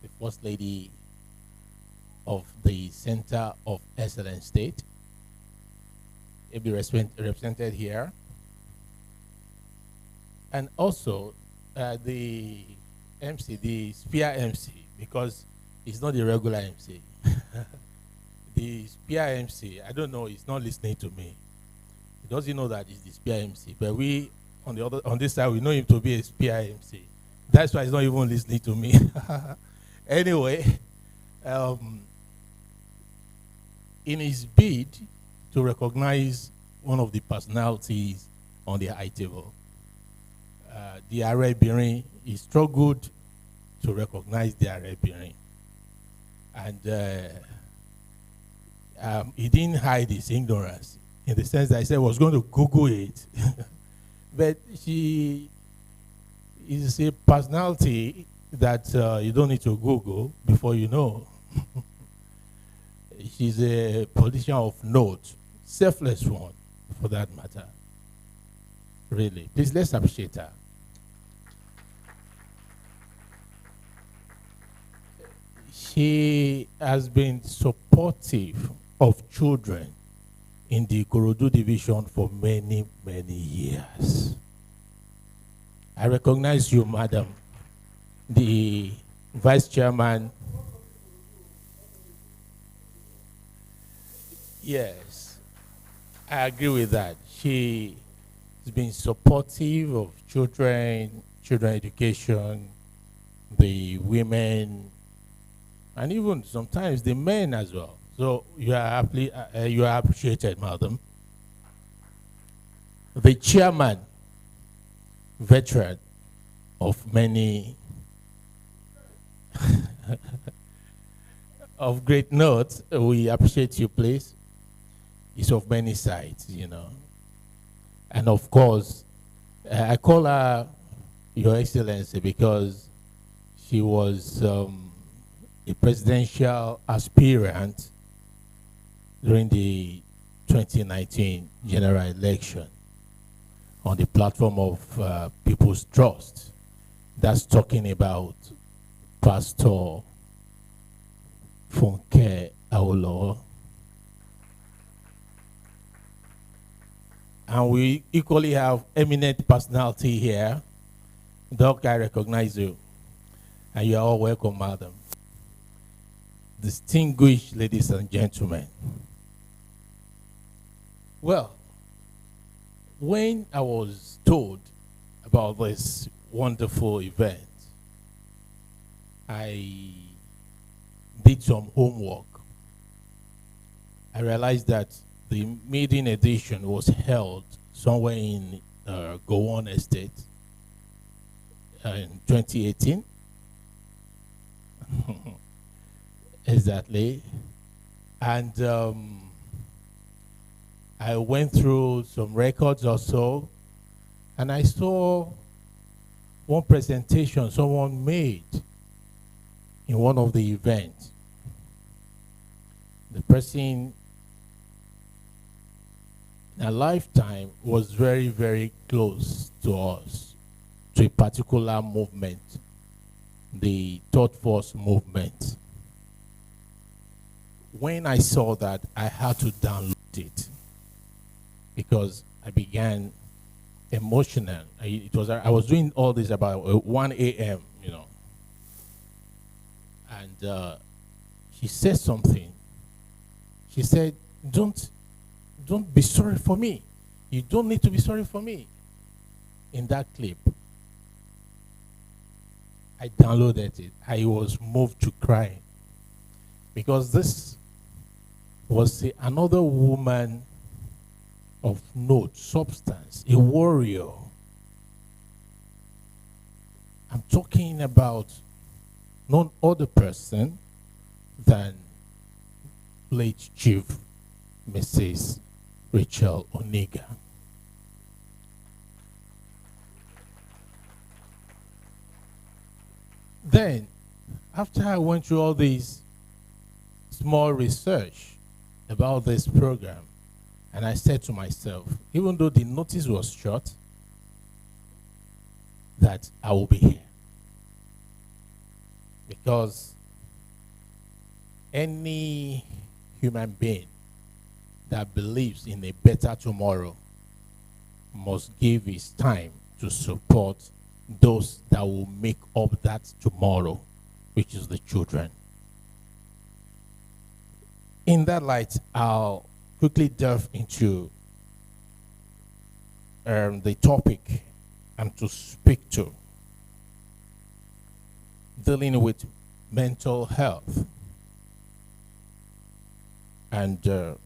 the First Lady of the Center of Excellence State, will be represented here, and also the MC, the Spear MC, because it's not the regular MC. The Spear MC, I don't know, he's not listening to me. He doesn't know that it's the Spear MC, but we on this side we know him to be a Spear MC. That's why he's not even listening to me. Anyway, in his bid to recognize one of the personalities on the high table, the Arebini, he struggled to recognize the Arebini. And he didn't hide his ignorance in the sense that he said he was going to Google it. But she is a personality that you don't need to Google before you know. She's a politician of note, selfless one for that matter. Really. Please, let's appreciate her. She has been supportive of children in the Ikorodu division for many, many years. I recognize you, madam, the vice chairman. Yes, I agree with that. She has been supportive of children education, the women, and even sometimes the men as well. So you are appreciated, madam. The chairman, veteran of many of great note, we appreciate you, please. It's of many sides, you know. And of course, I call her Your Excellency because she was a presidential aspirant during the 2019 general election on the platform of People's Trust. That's talking about Pastor Funke Awolowo. And we equally have eminent personality here. Doc, I recognize you. And you are all welcome, madam. Distinguished ladies and gentlemen. Well, when I was told about this wonderful event, I did some homework. I realized that the maiden edition was held somewhere in Gowon Estate in 2018. Exactly. And I went through some records also, and I saw one presentation someone made in one of the events. The person in a lifetime was very, very close to us, to a particular movement, the Third Force movement. When I saw that, I had to download it because I began emotional. I was doing all this about 1 a.m., you know. And she said something. She said, don't be sorry for me. You don't need to be sorry for me. In that clip, I downloaded it. I was moved to cry because this was another woman of note, substance, a warrior. I'm talking about none other person than late Chief Mrs. Rachel Oniga. Then, after I went through all these small research about this program, and I said to myself, even though the notice was short, that I will be here. Because any human being that believes in a better tomorrow must give his time to support those that will make up that tomorrow, which is the children. In that light, I'll quickly delve into the topic I'm to speak to, dealing with mental health and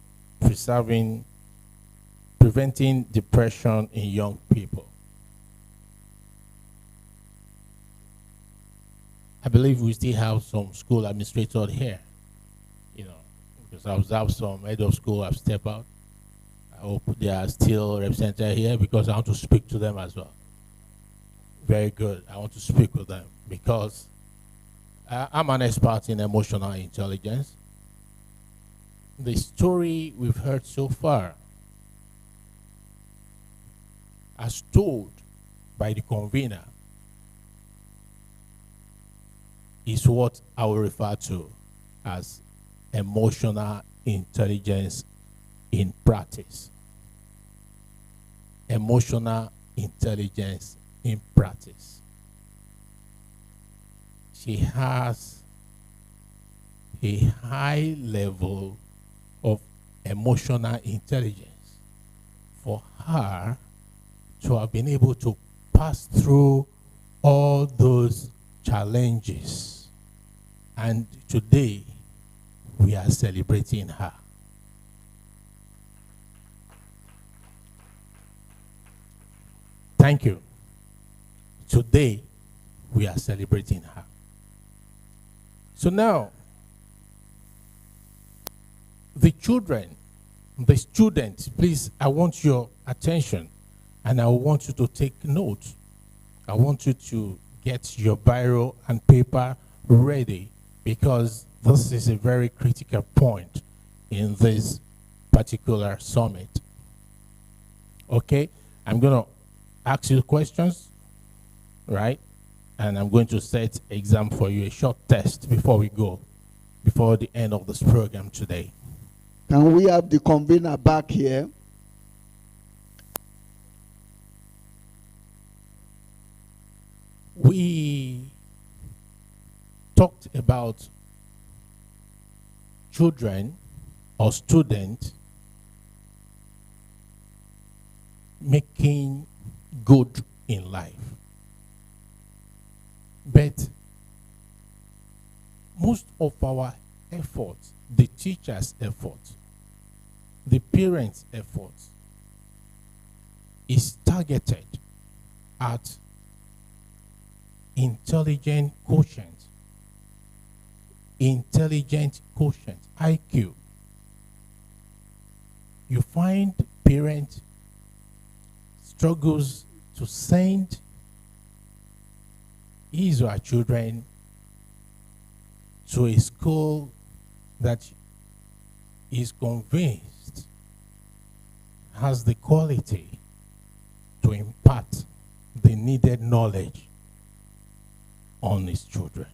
preventing depression in young people. I believe we still have some school administrators here, you know, because I observed some head of school have stepped out. I hope they are still represented here because I want to speak to them as well. Very good. I want to speak with them because I'm an expert in emotional intelligence. The story we've heard so far, as told by the convener, is what I will refer to as emotional intelligence in practice. Emotional intelligence in practice. She has a high level of emotional intelligence for her to have been able to pass through all those challenges. And today, we are celebrating her. Thank you. Today, we are celebrating her. So now, the children, the students, please, I want your attention and I want you to take note. I want you to get your biro and paper ready because this is a very critical point in this particular summit. Okay, I'm going to ask you questions, right? And I'm going to set exam for you, a short test before the end of this program today. Can we have the convener back here? We talked about children or students making good in life. But most of our efforts, the teachers' efforts, the parents' efforts, is targeted at intelligent quotient, IQ. You find parents struggles to send his or her children to a school that is convinced has the quality to impart the needed knowledge on his children.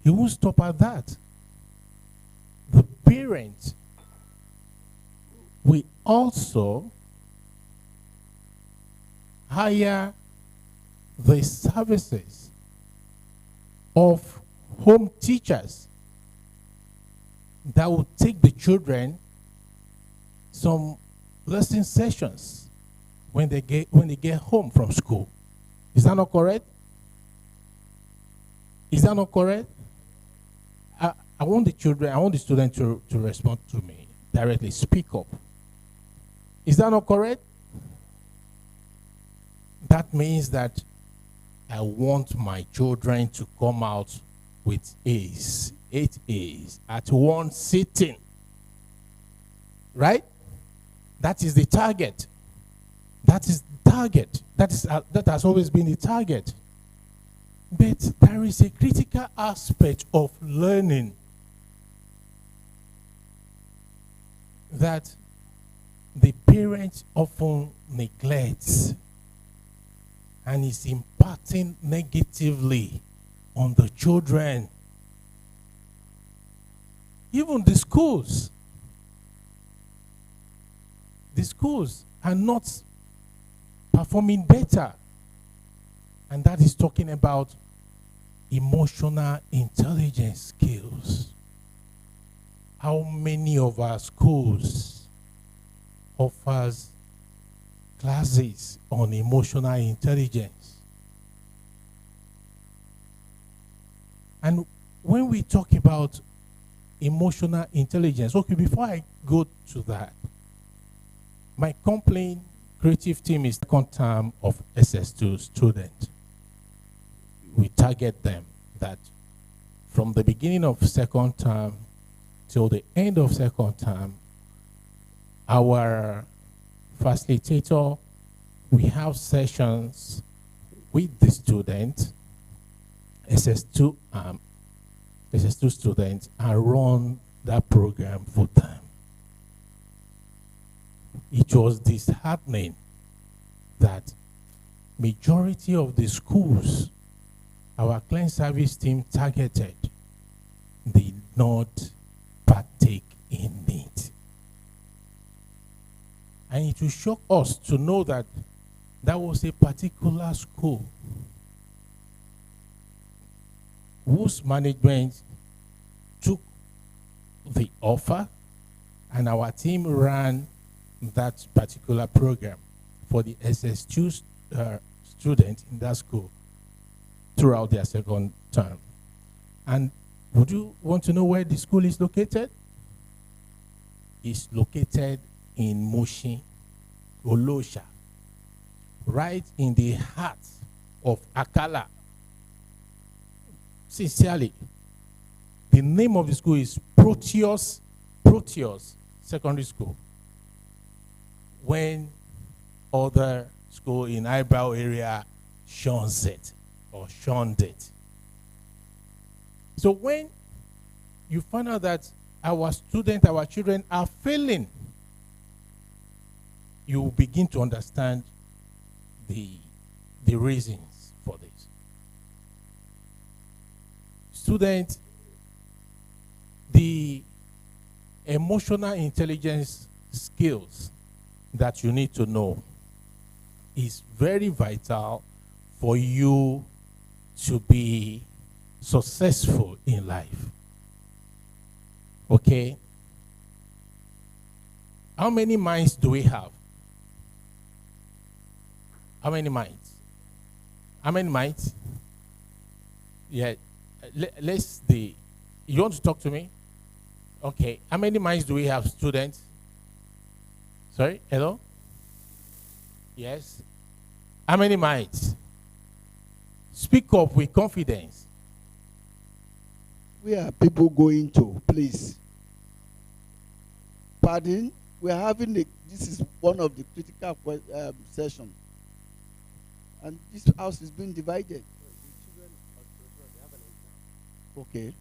He won't stop at that. The parents will also hire the services of home teachers that will take the children some lesson sessions when they get home from school. Is that not correct? Is that not correct? I want the student to respond to me directly. Speak up. Is that not correct? That means that I want my children to come out with A's, 8 A's at one sitting. Right? That is the target. That is the target. That has always been the target. But there is a critical aspect of learning that the parents often neglect and is impacting negatively on the children. Even the schools are not performing better. And that is talking about emotional intelligence skills. How many of our schools offers classes on emotional intelligence? And when we talk about emotional intelligence, okay, before I go to that, my complaint creative team is second term of SS2 students. We target them that from the beginning of second term till the end of second term, our facilitator, we have sessions with the student, SS2 students, and run that program for them. It was disheartening that majority of the schools our client service team targeted did not partake in it. And it will shock us to know that that was a particular school whose management took the offer, and our team ran that particular program for the SS2 students in that school throughout their second term. And would you want to know where the school is located? It's located in Mushin, Olosha, right in the heart of Akala. Sincerely, the name of the school is Proteus Secondary School. When other school in Eyebrow area shuns it or shunned it. So when you find out that our students, our children are failing, you will begin to understand the reasons for this. Students, the emotional intelligence skills that you need to know is very vital for you to be successful in life. Okay? How many minds do we have? How many minds? How many minds? Yeah, you want to talk to me? Okay, how many minds do we have, students? Sorry, hello? Yes. How many minds? Speak up with confidence. Where are people going to? Please. Pardon? We are having this is one of the critical sessions. And this house is being divided. Okay.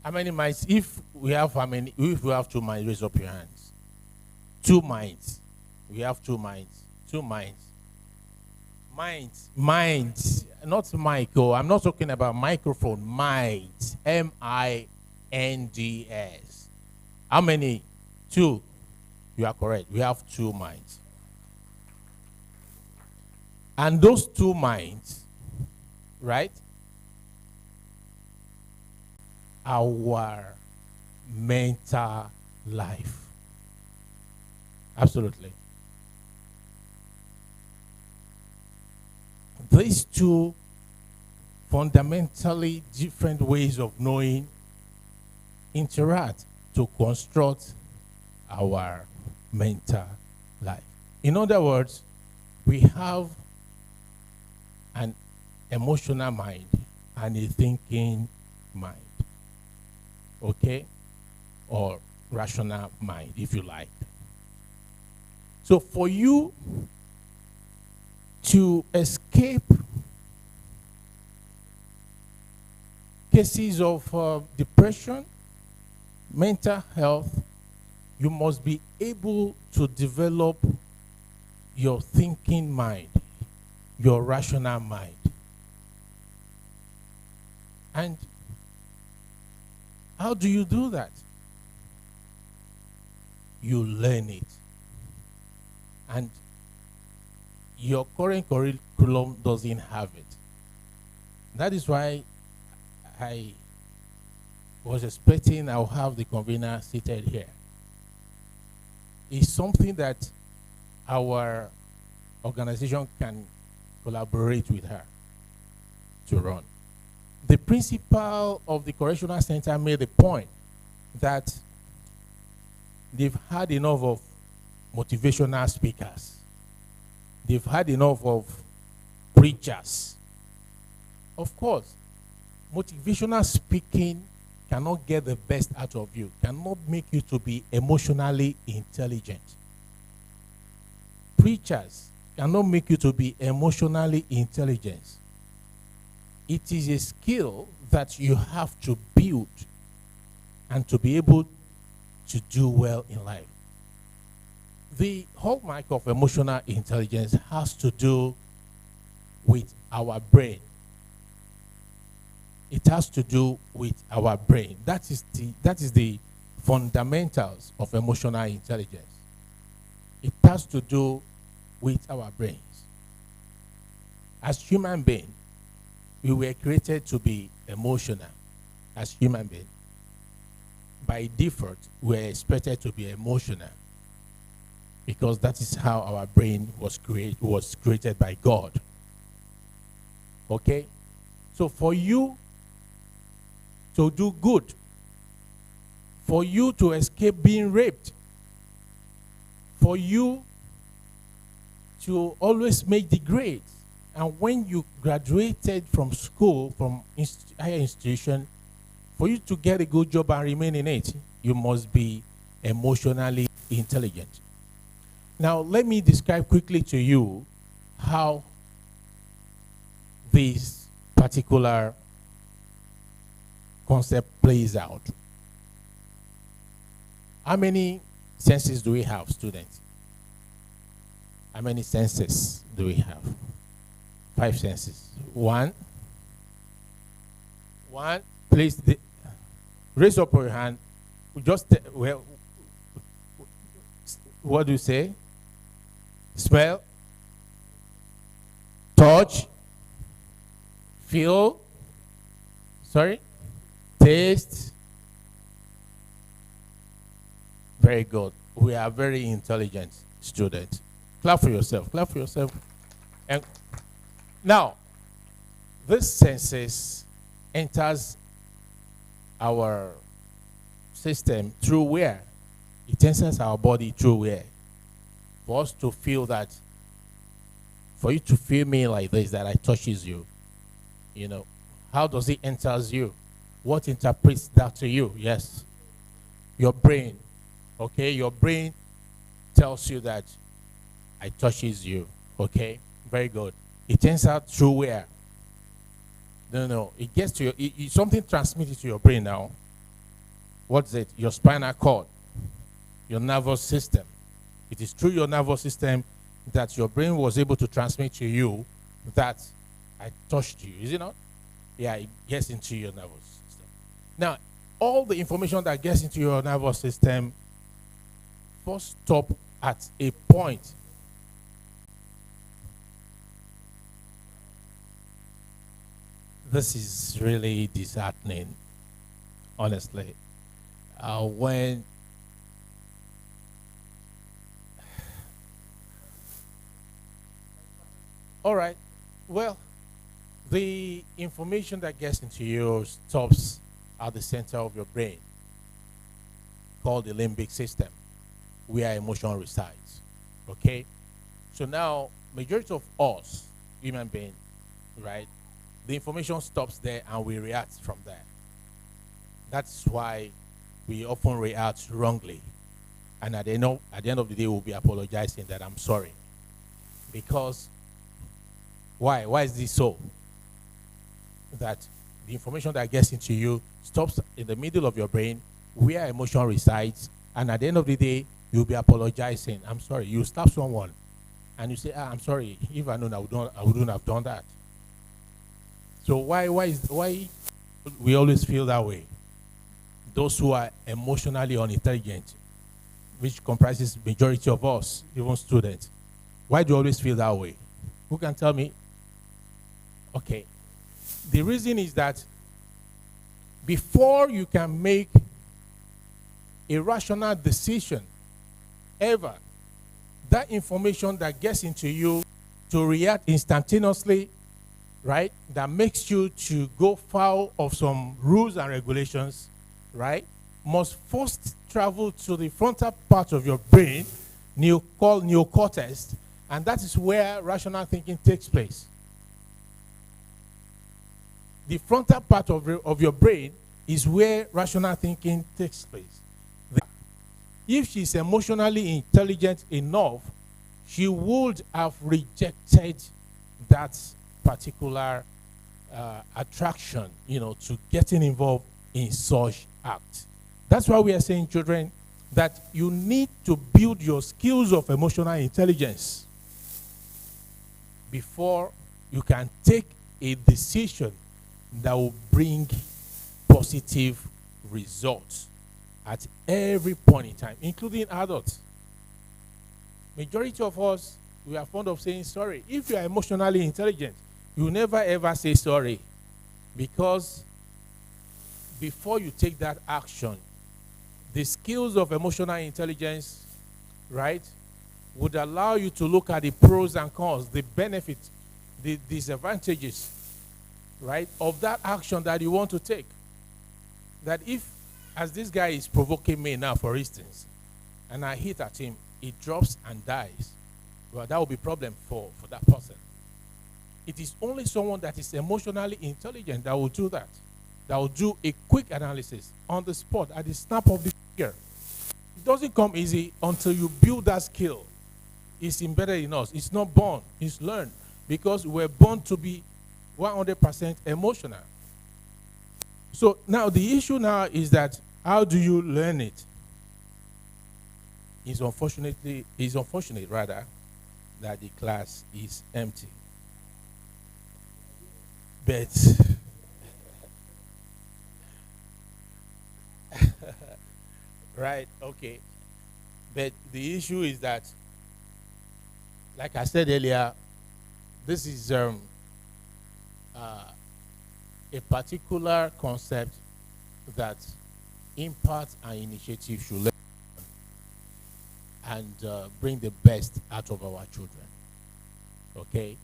How many minds? If we have how many? If we have 2 minds, raise up your hands. 2 minds. We have 2 minds. 2 minds. Minds. Not Michael. I'm not talking about microphone. Minds. Minds. How many? 2. You are correct. We have 2 minds. And those 2 minds, right? Our mental life. Absolutely. These 2 fundamentally different ways of knowing interact to construct our mental life. In other words, we have an emotional mind and a thinking mind. Okay? Or rational mind, if you like. So for you to escape cases of depression, mental health, you must be able to develop your thinking mind, your rational mind. And how do you do that? You learn it. And your current curriculum doesn't have it. That is why I was expecting I'll have the convener seated here. It's something that our organization can collaborate with her to run. The principal of the correctional center made the point that they've had enough of motivational speakers. They've had enough of preachers. Of course, motivational speaking cannot get the best out of you, cannot make you to be emotionally intelligent. Preachers cannot make you to be emotionally intelligent. It is a skill that you have to build and to be able to do well in life. The hallmark of emotional intelligence has to do with our brain. It has to do with our brain. That is the fundamentals of emotional intelligence. It has to do with our brains. As human beings, we were created to be emotional as human beings. By default, we are expected to be emotional because that is how our brain was created by God. Okay? So for you to do good, for you to escape being raped, for you to always make the grades, and when you graduated from school, from higher institution, for you to get a good job and remain in it, you must be emotionally intelligent. Now, let me describe quickly to you how this particular concept plays out. How many senses do we have, students? How many senses do we have? 5 senses. One. Please raise up your hand. Just what do you say? Smell, touch, feel, taste. Very good. We are very intelligent students. Clap for yourself. Clap for yourself. And now, this senses enters our system through where? It enters our body through where? For us to feel that, for you to feel me like this, that I touches you, you know, how does it enter you? What interprets that to you? Yes, your brain. Okay, your brain tells you that I touches you. Okay, very good. It turns out through where? No. It gets to your, something transmitted to your brain now. What's it? Your spinal cord, your nervous system. It is through your nervous system that your brain was able to transmit to you that I touched you. Is it not? Yeah, it gets into your nervous system. Now, all the information that gets into your nervous system first stop at a point. This is really disheartening, honestly. When all right, well, the information that gets into you stops at the center of your brain, called the limbic system, where emotion resides. Okay, so now majority of us human beings, right? The information stops there and we react from there. That's why we often react wrongly. And at the end of the day, we'll be apologizing that I'm sorry. Because, why? Why is this so? That the information that gets into you stops in the middle of your brain where emotion resides. And at the end of the day, you'll be apologizing. I'm sorry. You slap someone and you say, I'm sorry. If I known, I wouldn't have done that. So why we always feel that way? Those who are emotionally unintelligent, which comprises majority of us, even students, why do you always feel that way? Who can tell me? Okay. The reason is that before you can make a rational decision, ever, that information that gets into you to react instantaneously, right, that makes you to go foul of some rules and regulations, right, must first travel to the frontal part of your brain, called neocortex, and that is where rational thinking takes place. The frontal part of your brain is where rational thinking takes place. If she's emotionally intelligent enough, she would have rejected that particular attraction, to getting involved in such act. That's why we are saying, children, that you need to build your skills of emotional intelligence before you can take a decision that will bring positive results at every point in time, including adults. Majority of us, we are fond of saying sorry. If you are emotionally intelligent, you never ever say sorry, because before you take that action, the skills of emotional intelligence, right, would allow you to look at the pros and cons, the benefits, the disadvantages, right, of that action that you want to take. That if, as this guy is provoking me now, for instance, and I hit at him, he drops and dies, well, that will be a problem for that person. It is only someone that is emotionally intelligent that will do that. That will do a quick analysis on the spot, at the snap of the finger. It doesn't come easy until you build that skill. It's embedded in us. It's not born, it's learned. Because we're born to be 100% emotional. So now the issue now is that, how do you learn it? It's unfortunate rather that the class is empty. But right, okay. But the issue is that, like I said earlier, this is a particular concept that impact and initiative should learn and bring the best out of our children. Okay?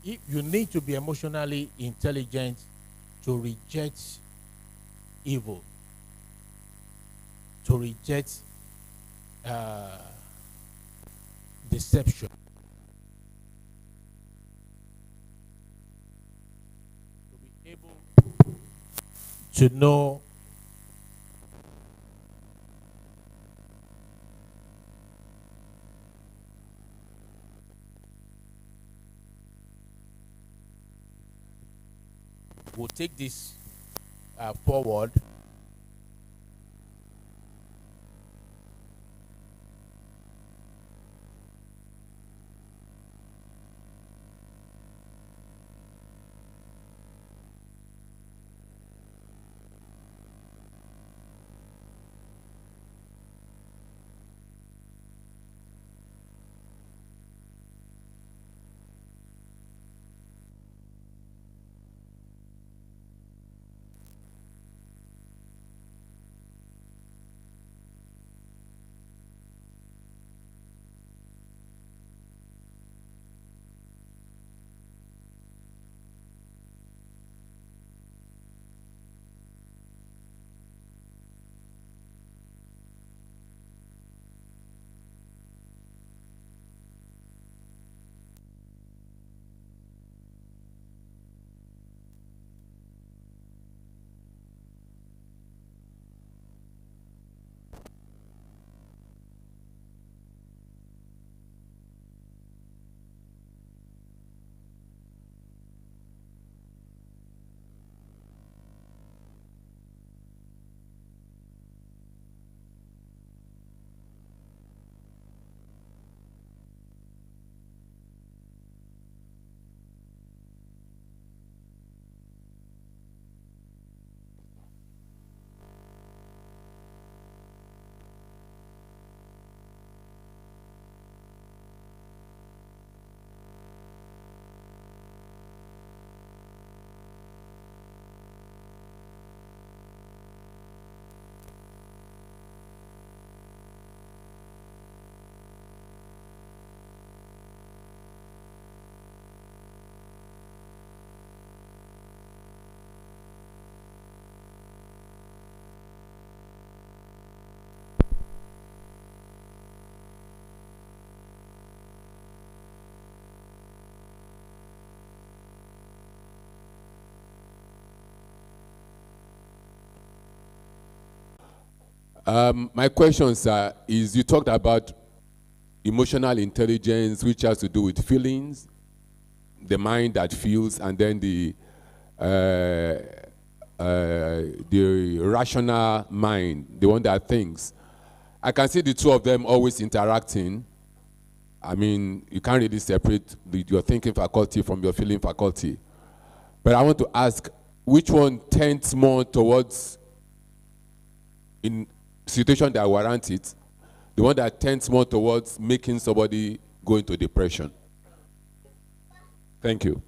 You need to be emotionally intelligent to reject evil. to reject deception. To be able to know we'll take this forward. My questions is you talked about emotional intelligence, which has to do with feelings, the mind that feels, and then the rational mind, the one that thinks. I can see the two of them always interacting. I mean, you can't really separate your thinking faculty from your feeling faculty. But I want to ask, which one tends more towards, in situation that warrant it, the one that tends more towards making somebody go into depression? Thank you.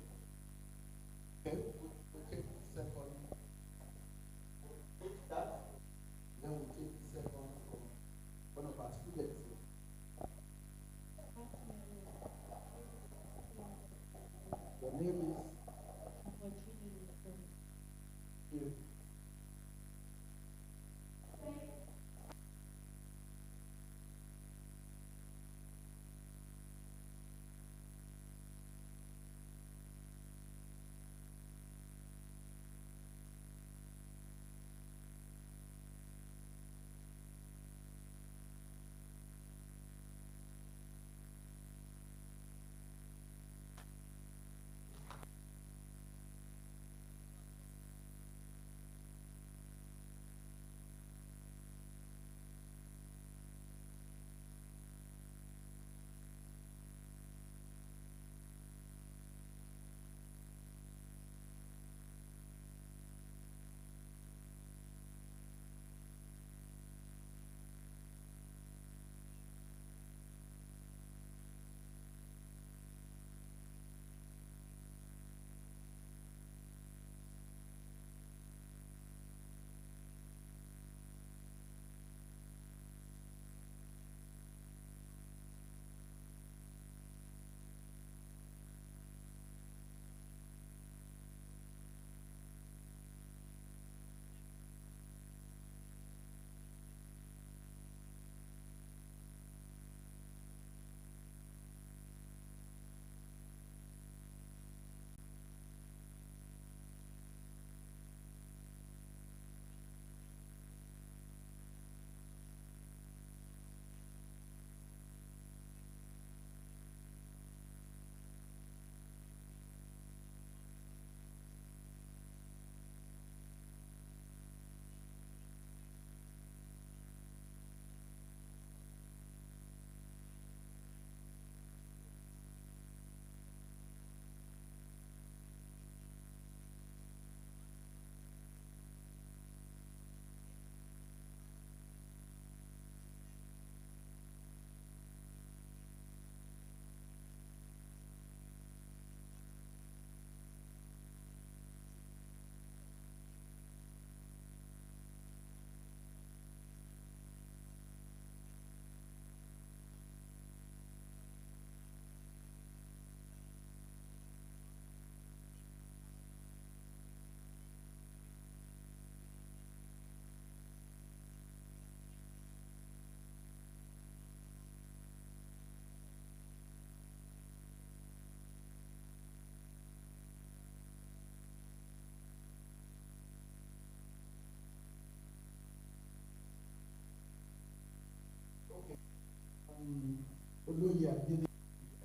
Oloye Adele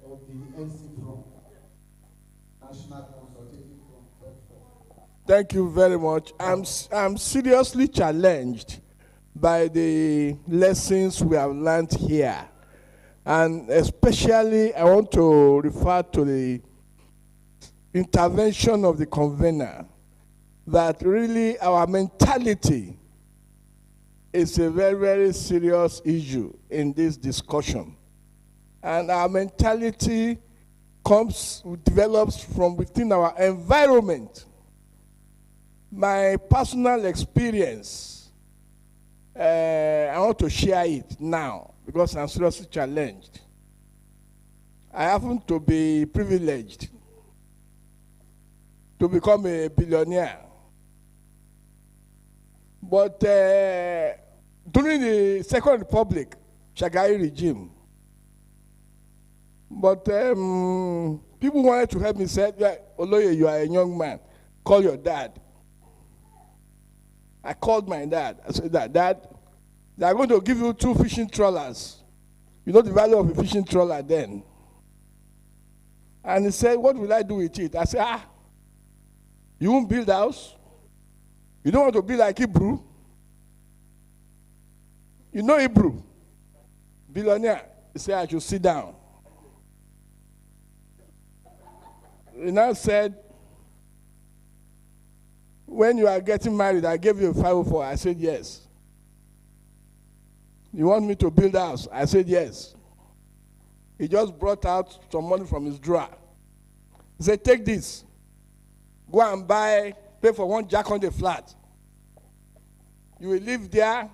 of the NC Front, National Consultative Front. Thank you very much. I'm seriously challenged by the lessons we have learned here. And especially, I want to refer to the intervention of the convener, that really our mentality is a very, very serious issue in this discussion. And our mentality develops from within our environment. My personal experience, I want to share it now because I'm seriously challenged. I happen to be privileged to become a billionaire. But during the Second Republic, Shagari regime, but people wanted to help me, said, yeah, Oloye, you are a young man, call your dad. I called my dad. I said, Dad, they are going to give you 2 fishing trawlers. You know the value of a fishing trawler then. And he said, what will I do with it? I said, you won't build a house? You don't want to be like Hebrew? You know Hebrew? Billionaire. He said, I should sit down. He now said, when you are getting married, I gave you a 504. I said, yes. You want me to build a house? I said, yes. He just brought out some money from his drawer. He said, take this. Go and pay for 1 jack on the flat. You will live there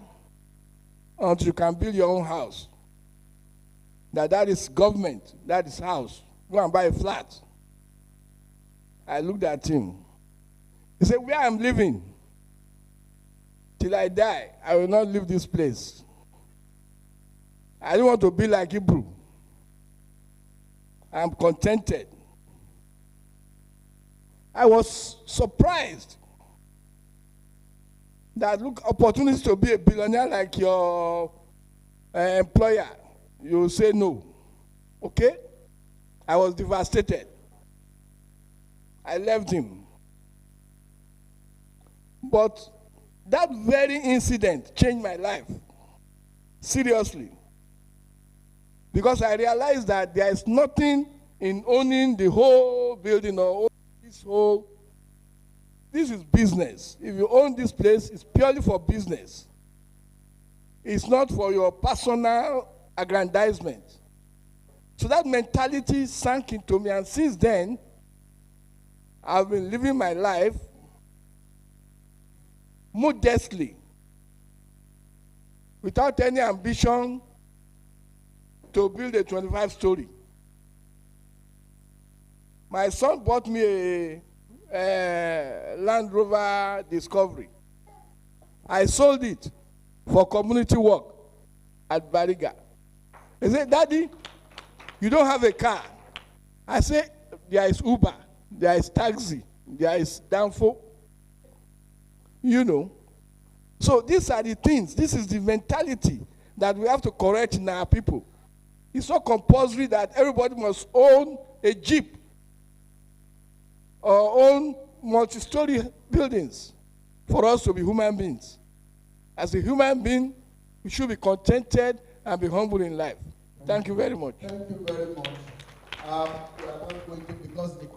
until you can build your own house. That is government, that is house. Go and buy a flat. I looked at him. He said, where I'm living, till I die, I will not leave this place. I don't want to be like Hebrew. I'm contented. I was surprised that, look, opportunities to be a billionaire like your employer, you say no. Okay? I was devastated. I left him. But that very incident changed my life. Seriously. Because I realized that there is nothing in owning the whole building or this whole. This is business. If you own this place, it's purely for business. It's not for your personal aggrandizement. So that mentality sank into me, and since then, I've been living my life modestly, without any ambition to build a 25-story. My son bought me a Land Rover Discovery. I sold it for community work at Bariga. He said, Daddy, you don't have a car. I said, there is Uber, there is taxi, there is Danfo. You know. So these are the things, this is the mentality that we have to correct in our people. It's not compulsory that everybody must own a Jeep or own multi-story buildings for us to be human beings. As a human being, we should be contented and be humble in life. Thank you very much. Thank you very much. We are not going to, because the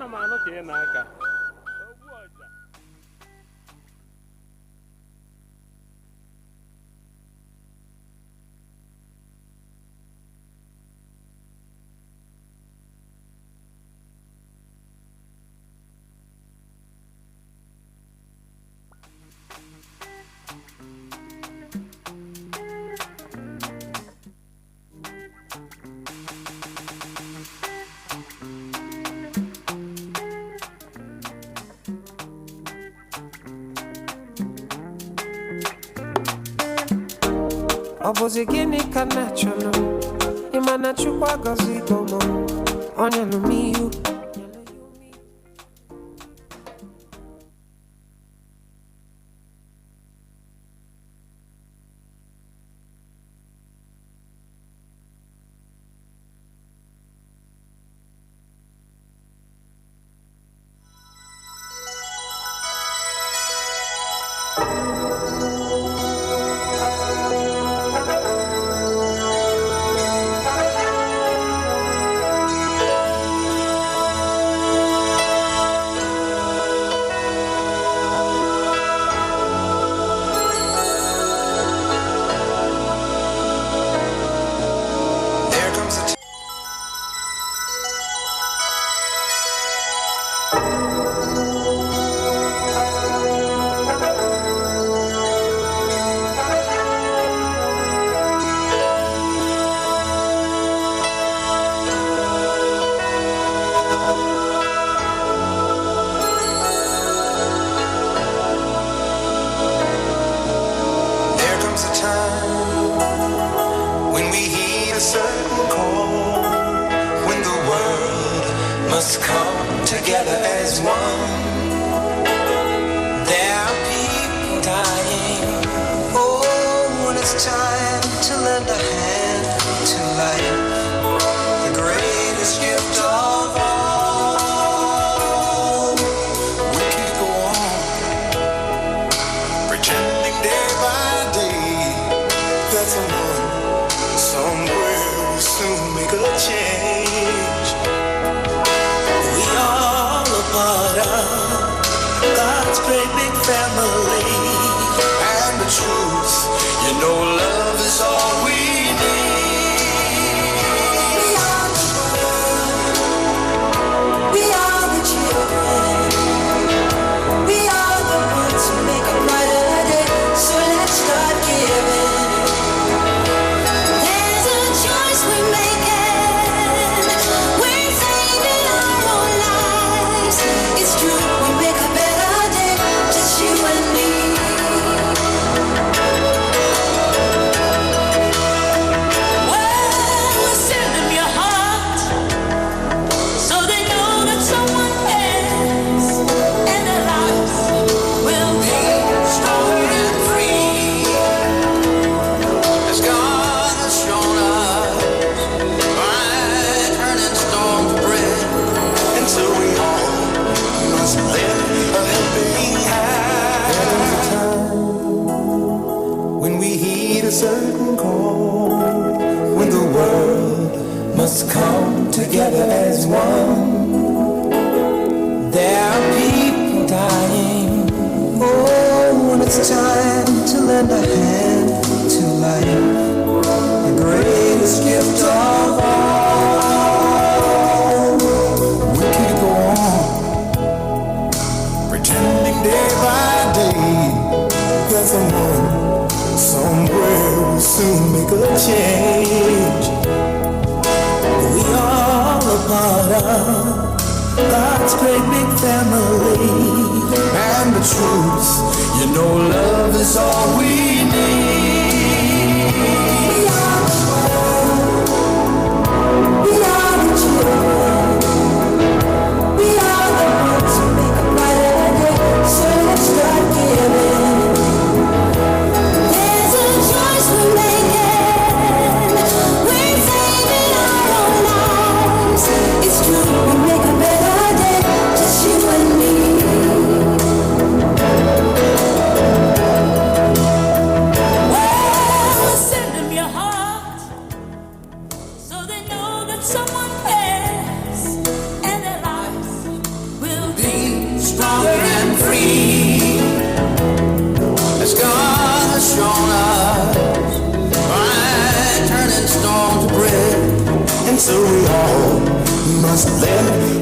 ana m anụ ka ị na-aka ogbu ọja Obozi gịnị ka na-achọnụ ịma na Chukwu agọzi gomo onye nụ m ihu. Make a better day, just you and me. Let